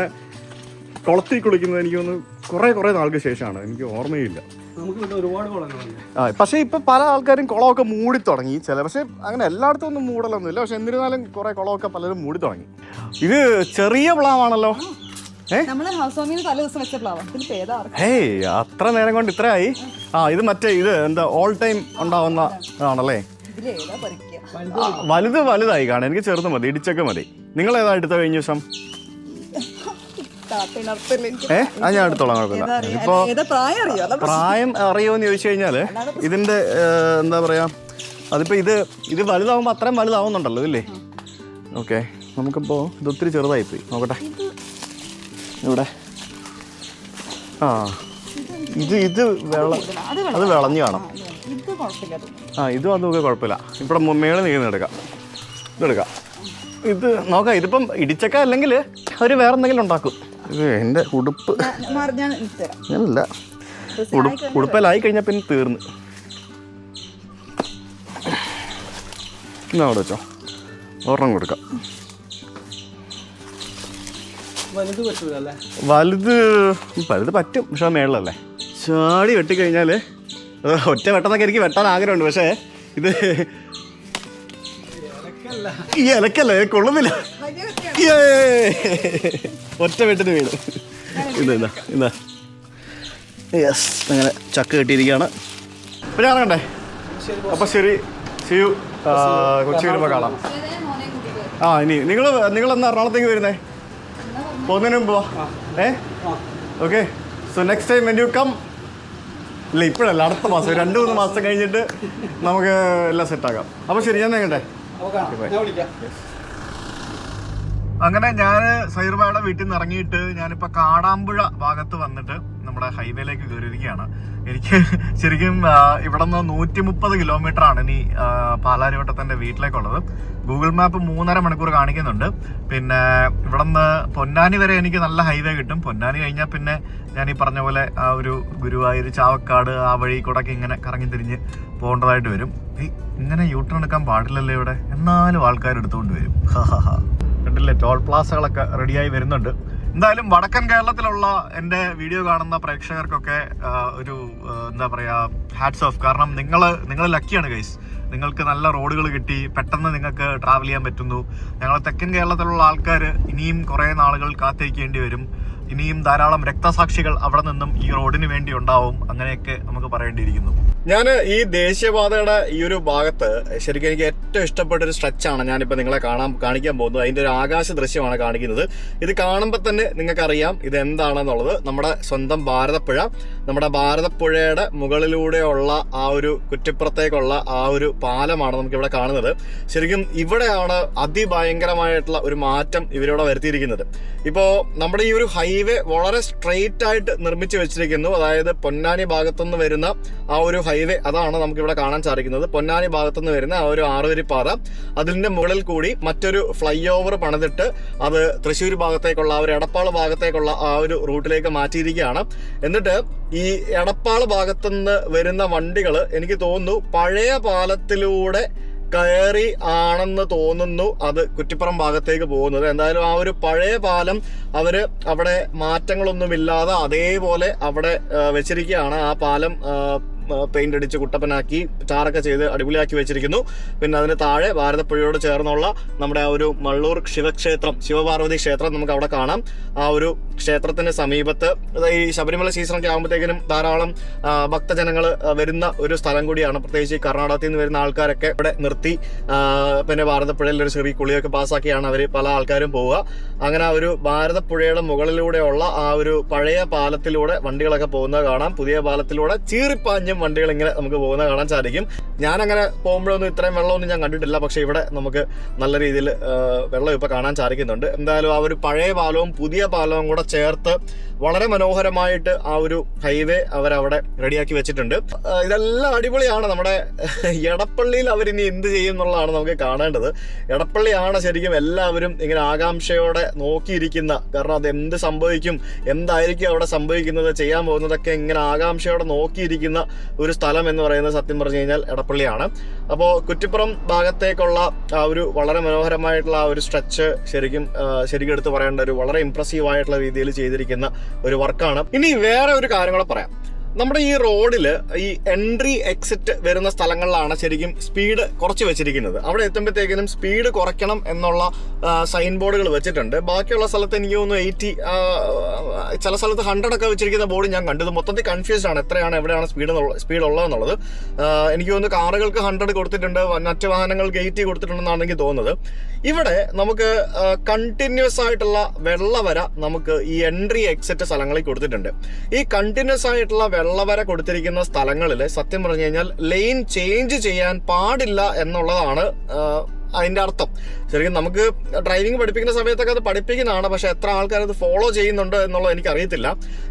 കുളത്തിൽ കുളിക്കുന്നത് എനിക്ക് തോന്നുന്നു കുറേ നാൾക്ക് ശേഷമാണ്. എനിക്ക് ഓർമ്മയില്ല. നമുക്ക് ഇവിടെ ഒരുപാട് കുളങ്ങളുണ്ട്. പക്ഷേ ഇപ്പം പല ആൾക്കാരും കുളമൊക്കെ മൂടി തുടങ്ങി. പക്ഷേ അങ്ങനെ എല്ലായിടത്തും ഒന്നും മൂടലൊന്നുമില്ല. പക്ഷെ എന്നിരുന്നാലും കുറേ കുളമൊക്കെ പലരും മൂടി തുടങ്ങി. ഇത് ചെറിയ പ്ലാവാണല്ലോ. നമ്മള് ഹൗസ് വാമിന് തലേ ദിവസം വെച്ച പ്ലാവാ. ഹേയ്, അത്ര നേരം കൊണ്ട് ഇത്രയായി. ഇത് മറ്റേ ഇത് എന്താ ഓൾ ടൈം ഉണ്ടാവുന്ന ആണല്ലേ. വലുതായി കാണാൻ. എനിക്ക് ചെറുത് മതി, ഇടിച്ചൊക്കെ മതി. നിങ്ങൾ ഏതാ എടുത്ത കഴിഞ്ഞ ദിവസം? ഞാൻ എടുത്തോളാം, കുഴപ്പമില്ല. ഇപ്പോ പ്രായം അറിയോന്ന് ചോദിച്ചു കഴിഞ്ഞാല് ഇതിന്റെ എന്താ പറയാ, അതിപ്പോ ഇത് വലുതാവുമ്പോ അത്രയും വലുതാവുന്നുണ്ടല്ലോ ഇല്ലേ. ഓക്കെ, നമുക്കിപ്പോ ഇത് ഒത്തിരി ചെറുതായിപ്പോയി. നോക്കട്ടെ ഇവിടെ. ഇത് അത് വിളഞ്ഞു കാണാം. ഇതും അതൊക്കെ കുഴപ്പമില്ല. ഇവിടെ മേളിൽ നീങ്ങുന്നെടുക്കാം. ഇതെടുക്കാം. ഇത് നോക്കാം. ഇതിപ്പം ഇടിച്ചക്ക അല്ലെങ്കിൽ അവർ വേറെ എന്തെങ്കിലും ഉണ്ടാക്കും. ഇത് എൻ്റെ ഉടുപ്പ് ഞാനല്ല, ഉടുപ്പിലായി കഴിഞ്ഞാൽ പിന്നെ തീർന്ന്. എന്നാ അവിടെ വെച്ചോ, ഒരെണ്ണം കൊടുക്കാം. വലുത് പറ്റും, പക്ഷെ മേളിലല്ലേ. ചാടി വെട്ടിക്കഴിഞ്ഞാൽ ഒറ്റ വെട്ടെന്നൊക്കെ എനിക്ക് വെട്ടാൻ ആഗ്രഹമുണ്ട്. പക്ഷേ ഇത് ഈ ഇലക്കല്ലേ, കൊള്ളുന്നില്ല. ഒറ്റ വെട്ടിന് വീട്. ഇതാ യെസ്, അങ്ങനെ ചക്ക കെട്ടിയിരിക്കുകയാണ്. പിന്നെ ഇറങ്ങണ്ടേ? അപ്പം ശരി, സിയു. കൊച്ചി വരുമ്പോൾ കാണാം. ഇനി നിങ്ങളെന്നാ എറണാകുളത്തേക്ക് വരുന്നേ? പോകുന്നതിന് മുമ്പ് okay. So next time when you come. ഇല്ല, ഇപ്പോഴല്ല, അടുത്ത മാസം 2-3 മാസം കഴിഞ്ഞിട്ട് നമുക്ക് എല്ലാം സെറ്റാക്കാം. അപ്പോൾ ശരി, ഞാൻ എങ്ങട്ടെ. അങ്ങനെ ഞാൻ സൈറുബായുടെ വീട്ടിൽ നിന്ന് ഇറങ്ങിയിട്ട് ഞാനിപ്പോൾ കാടാമ്പുഴ ഭാഗത്ത് വന്നിട്ട് നമ്മുടെ ഹൈവേയിലേക്ക് കയറിയിരിക്കുകയാണ്. എനിക്ക് ശരിക്കും ഇവിടെ നിന്ന് 130 കിലോമീറ്ററാണ് ഇനി പാലാരിവട്ടത്തിൻ്റെ വീട്ടിലേക്കുള്ളത്. ഗൂഗിൾ മാപ്പ് 3.5 മണിക്കൂർ കാണിക്കുന്നുണ്ട്. പിന്നെ ഇവിടെ നിന്ന് പൊന്നാനി വരെ എനിക്ക് നല്ല ഹൈവേ കിട്ടും. പൊന്നാനി കഴിഞ്ഞാൽ പിന്നെ ഞാൻ ഈ പറഞ്ഞ പോലെ ആ ഒരു ഗുരുവായൂർ, ചാവക്കാട് ആ വഴി കൂടൊക്കെ ഇങ്ങനെ കറങ്ങി തിരിഞ്ഞ് പോകേണ്ടതായിട്ട് വരും. ഇങ്ങനെ യൂട്ടേൺ എടുക്കാൻ പാടില്ലല്ലോ ഇവിടെ, എന്നാലും ആൾക്കാർ എടുത്തുകൊണ്ട് വരും. കണ്ടില്ലേ, ടോൾ പ്ലാസകളൊക്കെ റെഡിയായി വരുന്നുണ്ട്. എന്തായാലും വടക്കൻ കേരളത്തിലുള്ള എൻ്റെ വീഡിയോ കാണുന്ന പ്രേക്ഷകർക്കൊക്കെ ഒരു എന്താ പറയുക, ഹാറ്റ്സ് ഓഫ്. കാരണം നിങ്ങൾ ലക്കിയാണ് ഗൈസ്. നിങ്ങൾക്ക് നല്ല റോഡുകൾ കിട്ടി, പെട്ടെന്ന് നിങ്ങൾക്ക് ട്രാവൽ ചെയ്യാൻ പറ്റുന്നു. ഞങ്ങൾ തെക്കൻ കേരളത്തിലുള്ള ആൾക്കാർ ഇനിയും കുറേ നാളുകൾ കാത്തിരിക്കേണ്ടി വരും. ഇനിയും ധാരാളം രക്തസാക്ഷികൾ അവിടെ നിന്നും ഈ റോഡിന് വേണ്ടി ഉണ്ടാവും. അങ്ങനെയൊക്കെ നമുക്ക് പറയേണ്ടിയിരിക്കുന്നു. ഞാൻ ഈ ദേശീയപാതയുടെ ഈ ഒരു ഭാഗത്ത് ശരിക്കും എനിക്ക് ഏറ്റവും ഇഷ്ടപ്പെട്ട ഒരു സ്ട്രെച്ചാണ് ഞാനിപ്പോൾ നിങ്ങളെ കാണിക്കാൻ പോകുന്നത്. അതിൻ്റെ ഒരു ആകാശ ദൃശ്യമാണ് കാണിക്കുന്നത്. ഇത് കാണുമ്പോൾ തന്നെ നിങ്ങൾക്കറിയാം ഇത് എന്താണെന്നുള്ളത്. നമ്മുടെ സ്വന്തം ഭാരതപ്പുഴ. നമ്മുടെ ഭാരതപ്പുഴയുടെ മുകളിലൂടെയുള്ള ആ ഒരു കുറ്റിപ്പുറത്തേക്കുള്ള ആ ഒരു പാലമാണ് നമുക്കിവിടെ കാണുന്നത്. ശരിക്കും ഇവിടെയാണ് അതിഭയങ്കരമായിട്ടുള്ള ഒരു മാറ്റം ഇവരിവിടെ വരുത്തിയിരിക്കുന്നത്. ഇപ്പോൾ നമ്മുടെ ഈ ഒരു ഹൈവേ വളരെ സ്ട്രെയിറ്റ് ആയിട്ട് നിർമ്മിച്ചു വെച്ചിരിക്കുന്നു. അതായത് പൊന്നാനി ഭാഗത്തുനിന്ന് വരുന്ന ആ ഒരു ഹൈവേ, അതാണ് നമുക്കിവിടെ കാണാൻ സാധിക്കുന്നത്. പൊന്നാനി ഭാഗത്തുനിന്ന് വരുന്ന ആ ഒരു 6 വരിപ്പാത, അതിൻ്റെ മുകളിൽ കൂടി മറ്റൊരു ഫ്ലൈ ഓവർ പണിതിട്ട് അത് തൃശ്ശൂർ ഭാഗത്തേക്കുള്ള ആ ഒരു എടപ്പാൾ ഭാഗത്തേക്കുള്ള ആ ഒരു റൂട്ടിലേക്ക് മാറ്റിയിരിക്കുകയാണ്. എന്നിട്ട് ഈ എടപ്പാൾ ഭാഗത്തുനിന്ന് വരുന്ന വണ്ടികൾ എനിക്ക് തോന്നുന്നു പഴയ പാലത്തിലൂടെ കയറി ആണെന്ന് തോന്നുന്നു അത് കുറ്റിപ്പുറം ഭാഗത്തേക്ക് പോകുന്നത്. എന്തായാലും ആ ഒരു പഴയ പാലം അവര് അവിടെ മാറ്റങ്ങളൊന്നുമില്ലാതെ അതേപോലെ അവിടെ വെച്ചിരിക്കുകയാണ്. ആ പാലം പെയിന്റ് അടിച്ച് കുട്ടപ്പനാക്കി ടാറൊക്കെ ചെയ്ത് അടിപൊളിയാക്കി വെച്ചിരിക്കുന്നു. പിന്നെ അതിന് താഴെ ഭാരതപ്പുഴയോട് ചേർന്നുള്ള നമ്മുടെ ആ ഒരു മള്ളൂർ ശിവക്ഷേത്രം, ശിവപാർവതി ക്ഷേത്രം നമുക്ക് അവിടെ കാണാം. ആ ഒരു ക്ഷേത്രത്തിന് സമീപത്ത് ഈ ശബരിമല സീസണൊക്കെ ആകുമ്പോഴത്തേക്കിനും ധാരാളം ഭക്തജനങ്ങൾ വരുന്ന ഒരു സ്ഥലം കൂടിയാണ്. പ്രത്യേകിച്ച് ഈ കർണാടകത്തിൽ നിന്ന് വരുന്ന ആൾക്കാരൊക്കെ ഇവിടെ നിർത്തി പിന്നെ ഭാരതപ്പുഴയിൽ ഒരു ചെറിയ കുളിയൊക്കെ പാസ്സാക്കിയാണ് അവർ പല ആൾക്കാരും പോവുക. അങ്ങനെ ആ ഒരു ഭാരതപ്പുഴയുടെ മുകളിലൂടെയുള്ള ആ ഒരു പഴയ പാലത്തിലൂടെ വണ്ടികളൊക്കെ പോകുന്നത് കാണാം. പുതിയ പാലത്തിലൂടെ ചീറിപ്പാഞ്ഞും വണ്ടികൾ ഇങ്ങനെ നമുക്ക് പോകുന്നത് കാണാൻ സാധിക്കും. ഞാനങ്ങനെ പോകുമ്പോഴൊന്നും ഇത്രയും വെള്ളമൊന്നും ഞാൻ കണ്ടിട്ടില്ല. പക്ഷേ ഇവിടെ നമുക്ക് നല്ല രീതിയിൽ വെള്ളം ഇപ്പോൾ കാണാൻ സാധിക്കുന്നുണ്ട്. എന്തായാലും ആ ഒരു പഴയ പാലവും പുതിയ പാലവും കൂടെ ചേർത്ത് വളരെ മനോഹരമായിട്ട് ആ ഒരു ഹൈവേ അവരവിടെ റെഡിയാക്കി വെച്ചിട്ടുണ്ട്. ഇതെല്ലാം അടിപൊളിയാണ്. നമ്മുടെ എടപ്പള്ളിയിൽ അവരിനി എന്ത് ചെയ്യും എന്നുള്ളതാണ് നമുക്ക് കാണേണ്ടത്. എടപ്പള്ളിയാണ് ശരിക്കും എല്ലാവരും ഇങ്ങനെ ആകാംക്ഷയോടെ നോക്കിയിരിക്കുന്ന, കാരണം അത് എന്ത് സംഭവിക്കും, എന്തായിരിക്കും അവിടെ സംഭവിക്കുന്നത്, ചെയ്യാൻ പോകുന്നതൊക്കെ ഇങ്ങനെ ആകാംക്ഷയോടെ നോക്കിയിരിക്കുന്ന ഒരു സ്ഥലം എന്ന് പറയുന്നത് സത്യം പറഞ്ഞു കഴിഞ്ഞാൽ എടപ്പള്ളിയാണ്. അപ്പോൾ കുറ്റിപ്പുറം ഭാഗത്തേക്കുള്ള ആ ഒരു വളരെ മനോഹരമായിട്ടുള്ള ആ ഒരു സ്ട്രെച്ച് ശരിക്കും എടുത്ത് പറയേണ്ട ഒരു വളരെ ഇംപ്രസീവ് ആയിട്ടുള്ള രീതിയിൽ ചെയ്തിരിക്കുന്ന ഒരു വർക്കാണ്. ഇനി വേറെ ഒരു കാര്യം കൂടെ പറയാം. നമ്മുടെ ഈ റോഡിൽ ഈ എൻട്രി എക്സിറ്റ് വരുന്ന സ്ഥലങ്ങളിലാണ് ശരിക്കും സ്പീഡ് കുറച്ച് വെച്ചിരിക്കുന്നത്. അവിടെ എത്തുമ്പോഴത്തേക്കിനും സ്പീഡ് കുറയ്ക്കണം എന്നുള്ള സൈൻ ബോർഡുകൾ വെച്ചിട്ടുണ്ട്. ബാക്കിയുള്ള സ്ഥലത്ത് എനിക്ക് തോന്നുന്നു 80, ചില സ്ഥലത്ത് 100 ഒക്കെ വെച്ചിരിക്കുന്ന ബോർഡ് ഞാൻ കണ്ടത്. മൊത്തത്തിൽ കൺഫ്യൂസ്ഡ് ആണ് എത്രയാണ് എവിടെയാണ് സ്പീഡ് ഉള്ളതെന്നുള്ളത്. എനിക്ക് തോന്നുന്നു കാറുകൾക്ക് 100 കൊടുത്തിട്ടുണ്ട്, മറ്റ് വാഹനങ്ങൾക്ക് 80 കൊടുത്തിട്ടുണ്ടെന്നാണ് എനിക്ക് തോന്നുന്നത്. ഇവിടെ നമുക്ക് കണ്ടിന്യൂസ് ആയിട്ടുള്ള വെള്ളവര നമുക്ക് ഈ എൻട്രി എക്സിറ്റ് സ്ഥലങ്ങളിൽ കൊടുത്തിട്ടുണ്ട്. ഈ കണ്ടിന്യൂസ് ആയിട്ടുള്ള വെള്ളവര കൊടുത്തിരിക്കുന്ന സ്ഥലങ്ങളിൽ സത്യം പറഞ്ഞു കഴിഞ്ഞാൽ ലെയിൻ ചേഞ്ച് ചെയ്യാൻ പാടില്ല എന്നുള്ളതാണ് അതിൻ്റെ അർത്ഥം. ശരിക്കും നമുക്ക് ഡ്രൈവിംഗ് പഠിപ്പിക്കുന്ന സമയത്തൊക്കെ അത് പഠിപ്പിക്കുന്നതാണ്. പക്ഷെ എത്ര ആൾക്കാർ അത് ഫോളോ ചെയ്യുന്നുണ്ട് എന്നുള്ളത് എനിക്കറിയത്തില്ല.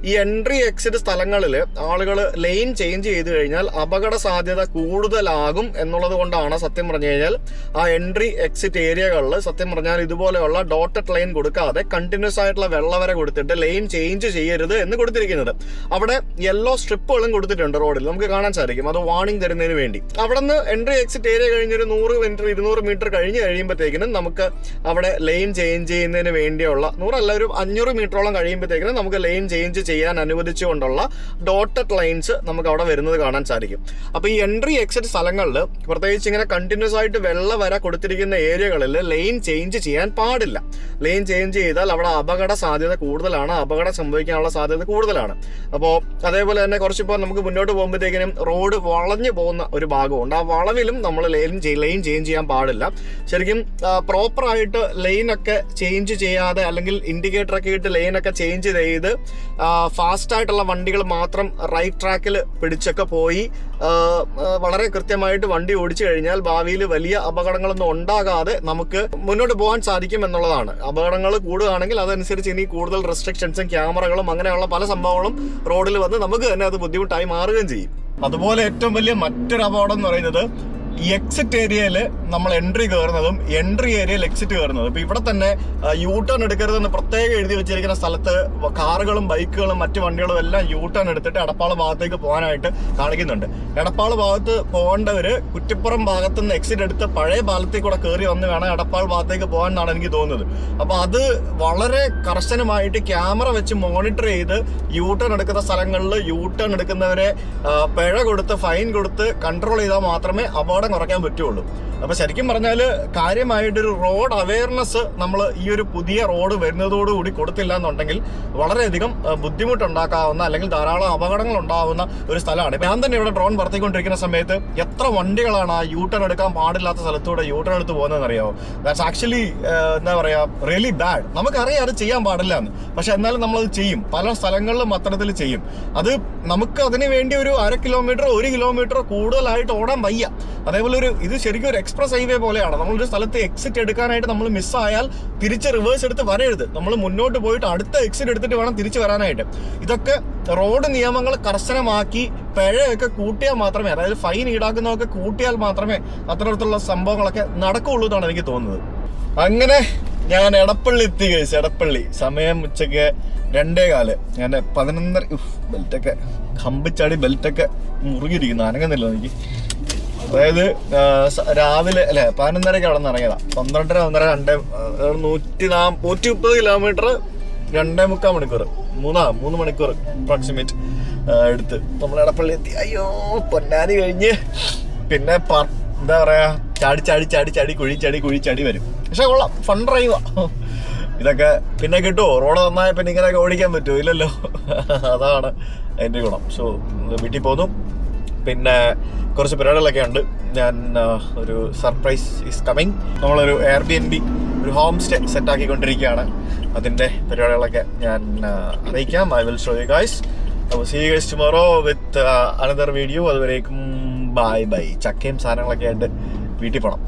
ഈ എൻട്രി എക്സിറ്റ് സ്ഥലങ്ങളിൽ ആളുകൾ ലെയിൻ ചേഞ്ച് ചെയ്ത് കഴിഞ്ഞാൽ അപകട സാധ്യത കൂടുതലാകും എന്നുള്ളത് കൊണ്ടാണ് സത്യം പറഞ്ഞു കഴിഞ്ഞാൽ ആ എൻട്രി എക്സിറ്റ് ഏരിയകളിൽ സത്യം പറഞ്ഞാൽ ഇതുപോലെയുള്ള ഡോട്ടഡ് ലൈൻ കൊടുക്കാതെ കണ്ടിന്യൂസ് ആയിട്ടുള്ള വെള്ളവര കൊടുത്തിട്ട് ലെയിൻ ചേഞ്ച് ചെയ്യരുത് എന്ന് കൊടുത്തിരിക്കുന്നത്. അവിടെ യെല്ലോ സ്ട്രിപ്പുകളും കൊടുത്തിട്ടുണ്ട് റോഡിൽ, നമുക്ക് കാണാൻ സാധിക്കും. അത് വാർണിംഗ് തരുന്നതിന് വേണ്ടി. അവിടെ നിന്ന് എൻട്രി എക്സിറ്റ് ഏരിയ കഴിഞ്ഞൊരു 100 മീറ്റർ 200 മീറ്റർ കഴിഞ്ഞ് കഴിയുമ്പോഴത്തേക്കിനും നമുക്ക് അവിടെ ലൈൻ ചേഞ്ച് ചെയ്യുന്നതിന് വേണ്ടിയുള്ള 100 അല്ല ഒരു 500 മീറ്ററോളം കഴിയുമ്പോഴത്തേക്കിനും നമുക്ക് ലൈൻ ചേഞ്ച് ചെയ്യാൻ അനുവദിച്ചുകൊണ്ടുള്ള ഡോട്ടഡ് ലൈൻസ് നമുക്ക് അവിടെ വരുന്നത് കാണാൻ സാധിക്കും. അപ്പോൾ ഈ എൻട്രി എക്സിറ്റ് സ്ഥലങ്ങളിൽ പ്രത്യേകിച്ച് ഇങ്ങനെ കണ്ടിന്യൂസ് ആയിട്ട് വെള്ളവര കൊടുത്തിരിക്കുന്ന ഏരിയകളിൽ ലൈൻ ചേഞ്ച് ചെയ്യാൻ പാടില്ല. ലൈൻ ചേഞ്ച് ചെയ്താൽ അവിടെ അപകട സാധ്യത കൂടുതലാണ്, അപകടം സംഭവിക്കാനുള്ള സാധ്യത കൂടുതലാണ്. അപ്പോൾ അതേപോലെ തന്നെ കുറച്ചിപ്പോൾ നമുക്ക് മുന്നോട്ട് പോകുമ്പോഴത്തേക്കിനും റോഡ് വളഞ്ഞു പോകുന്ന ഒരു ഭാഗമുണ്ട്. ആ വളവിലും നമ്മൾ ലൈൻ ചേഞ്ച് ചെയ്യാൻ പാടില്ല. ശരിക്കും പ്രോപ്പറായിട്ട് ലൈനൊക്കെ ചേഞ്ച് ചെയ്യാതെ അല്ലെങ്കിൽ ഇൻഡിക്കേറ്ററൊക്കെ ഇട്ട് ലൈനൊക്കെ ചേഞ്ച് ചെയ്ത് ഫാസ്റ്റായിട്ടുള്ള വണ്ടികൾ മാത്രം റൈറ്റ് ട്രാക്കിൽ പിടിച്ചൊക്കെ പോയി വളരെ കൃത്യമായിട്ട് വണ്ടി ഓടിച്ചു കഴിഞ്ഞാൽ ഭാവിയിൽ വലിയ അപകടങ്ങളൊന്നും ഉണ്ടാകാതെ നമുക്ക് മുന്നോട്ട് പോകാൻ സാധിക്കും എന്നുള്ളതാണ്. അപകടങ്ങൾ കൂടുകയാണെങ്കിൽ അതനുസരിച്ച് ഇനി കൂടുതൽ റെസ്ട്രിക്ഷൻസും ക്യാമറകളും അങ്ങനെയുള്ള പല സംഭവങ്ങളും റോഡിൽ വന്ന് നമുക്ക് തന്നെ അത് ബുദ്ധിമുട്ടായി മാറുകയും ചെയ്യും. അതുപോലെ ഏറ്റവും വലിയ മറ്റൊരു അപകടം എന്ന് പറയുന്നത് ഈ എക്സിറ്റ് ഏരിയയിൽ നമ്മൾ എൻട്രി കയറുന്നതും എൻട്രി ഏരിയയിൽ എക്സിറ്റ് കയറുന്നതും. ഇപ്പൊ ഇവിടെ തന്നെ യൂ ടേൺ എടുക്കരുതെന്ന് പ്രത്യേകം എഴുതി വെച്ചിരിക്കുന്ന സ്ഥലത്ത് കാറുകളും ബൈക്കുകളും മറ്റു വണ്ടികളും എല്ലാം യൂ ടേൺ എടുത്തിട്ട് എടപ്പാൾ ഭാഗത്തേക്ക് പോകാനായിട്ട് കാണിക്കുന്നുണ്ട്. എടപ്പാൾ ഭാഗത്ത് പോകേണ്ടവര് കുറ്റിപ്പുറം ഭാഗത്ത് നിന്ന് എക്സിറ്റ് എടുത്ത് പഴയ പാലത്തിൽ കൂടെ കയറി വന്ന് വേണം എടപ്പാൾ ഭാഗത്തേക്ക് പോകാൻ എന്നാണ് എനിക്ക് തോന്നുന്നത്. അപ്പൊ അത് വളരെ കർശനമായിട്ട് ക്യാമറ വെച്ച് മോണിറ്റർ ചെയ്ത് യൂ ടേൺ എടുക്കുന്ന സ്ഥലങ്ങളിൽ യൂ ടേൺ എടുക്കുന്നവരെ പിഴ കൊടുത്ത് ഫൈൻ കൊടുത്ത് കൺട്രോൾ ചെയ്താൽ മാത്രമേ അപകടം കുറയ്ക്കാൻ പറ്റുള്ളൂ. അപ്പൊ ശരിക്കും പറഞ്ഞാൽ കാര്യമായിട്ടൊരു റോഡ് അവയർനെസ് നമ്മൾ ഈ ഒരു പുതിയ റോഡ് വരുന്നതോടുകൂടി കൊടുത്തില്ല എന്നുണ്ടെങ്കിൽ വളരെയധികം ബുദ്ധിമുട്ടുണ്ടാക്കാവുന്ന അല്ലെങ്കിൽ ധാരാളം അപകടങ്ങൾ ഉണ്ടാവുന്ന ഒരു സ്ഥലമാണ്. ഞാൻ തന്നെ ഇവിടെ ഡ്രോൺ പറത്തിക്കൊണ്ടിരിക്കുന്ന സമയത്ത് എത്ര വണ്ടികളാണ് ആ യൂ ടേൺ എടുക്കാൻ പാടില്ലാത്ത സ്ഥലത്തൂടെ യൂ ടേൺ എടുത്ത് പോകുന്നതെന്ന് അറിയാമോ? ദാറ്റ്സ് ആക്ച്വലി എന്താ പറയാ റിയലി ബാഡ്. നമുക്കറിയാം അത് ചെയ്യാൻ പാടില്ല എന്ന്, പക്ഷെ എന്നാലും നമ്മളത് ചെയ്യും. പല സ്ഥലങ്ങളിലും അത്തരത്തിൽ ചെയ്യും. അത് നമുക്ക് അതിന് വേണ്ടി ഒരു 1/2 കിലോമീറ്ററോ 1 കിലോമീറ്ററോ കൂടുതലായിട്ട് ഓടാൻ വയ്യ. അതേപോലെ ഇത് ശരിക്കും ഒരു എക്സ്പ്രസ് ഹൈവേ പോലെയാണ്. നമ്മളൊരു സ്ഥലത്ത് എക്സിറ്റ് എടുക്കാനായിട്ട് നമ്മൾ മിസ്സായാൽ തിരിച്ച് റിവേഴ്സ് എടുത്ത് വരരുത്. നമ്മൾ മുന്നോട്ട് പോയിട്ട് അടുത്ത എക്സിറ്റ് എടുത്തിട്ട് വേണം തിരിച്ച് വരാനായിട്ട്. ഇതൊക്കെ റോഡ് നിയമങ്ങൾ കർശനമാക്കി പിഴയൊക്കെ കൂട്ടിയാൽ മാത്രമേ, അതായത് ഫൈൻ ഈടാക്കുന്നതൊക്കെ കൂട്ടിയാൽ മാത്രമേ അത്തരത്തിലുള്ള സംഭവങ്ങളൊക്കെ നടക്കുള്ളൂ എന്നാണ് എനിക്ക് തോന്നുന്നത്. അങ്ങനെ ഞാൻ എടപ്പള്ളി എത്തി കഴിച്ചു. എടപ്പള്ളി സമയം ഉച്ചയ്ക്ക് 2:15. ഞാൻ 11:30 ബെൽറ്റൊക്കെ കമ്പിച്ചാടി ബെൽറ്റൊക്കെ മുറുകിയിരിക്കുന്നു, അനങ്ങുന്നില്ല എനിക്ക്. അതായത് രാവിലെ 11:30 അവിടെ നിന്ന് ഇറങ്ങിയതാ. 12:30 130 കിലോമീറ്റർ 2.25 മണിക്കൂർ 3 മണിക്കൂർ അപ്രോക്സിമേറ്റ് എടുത്ത് നമ്മൾ എടപ്പള്ളി എത്തി. അയ്യോ പൊന്നാനി കഴിഞ്ഞ് പിന്നെ എന്താ പറയാ ചാടി ചാടി ചാടി ചാടി കുഴി ചാടി വരും. പക്ഷെ കൊള്ളാം, ഫൺ ഡ്രൈവാ ഇതൊക്കെ. പിന്നെ കിട്ടുമോ? റോഡ് നന്നായ പിന്നെ ഇങ്ങനെയൊക്കെ ഓടിക്കാൻ പറ്റുമോ? ഇല്ലല്ലോ. അതാണ് അതിൻ്റെ ഗുണം. സോ വീട്ടിൽ പോന്നു. പിന്നെ കുറച്ച് പരിപാടികളൊക്കെ ഉണ്ട്. ഞാൻ ഒരു സർപ്രൈസ് ഈസ് കമ്മിങ്. നമ്മളൊരു Airbnb ഒരു ഹോം സ്റ്റേ സെറ്റാക്കിക്കൊണ്ടിരിക്കുകയാണ്. അതിൻ്റെ പരിപാടികളൊക്കെ ഞാൻ അറിയിക്കാം. I will show you guys. അപ്പോൾ see you guys tomorrow with another video. അതുവരേക്കും ബൈ ബൈ. ചക്കയും സാധനങ്ങളൊക്കെ ആയിട്ട് വീട്ടിൽ പോകണം.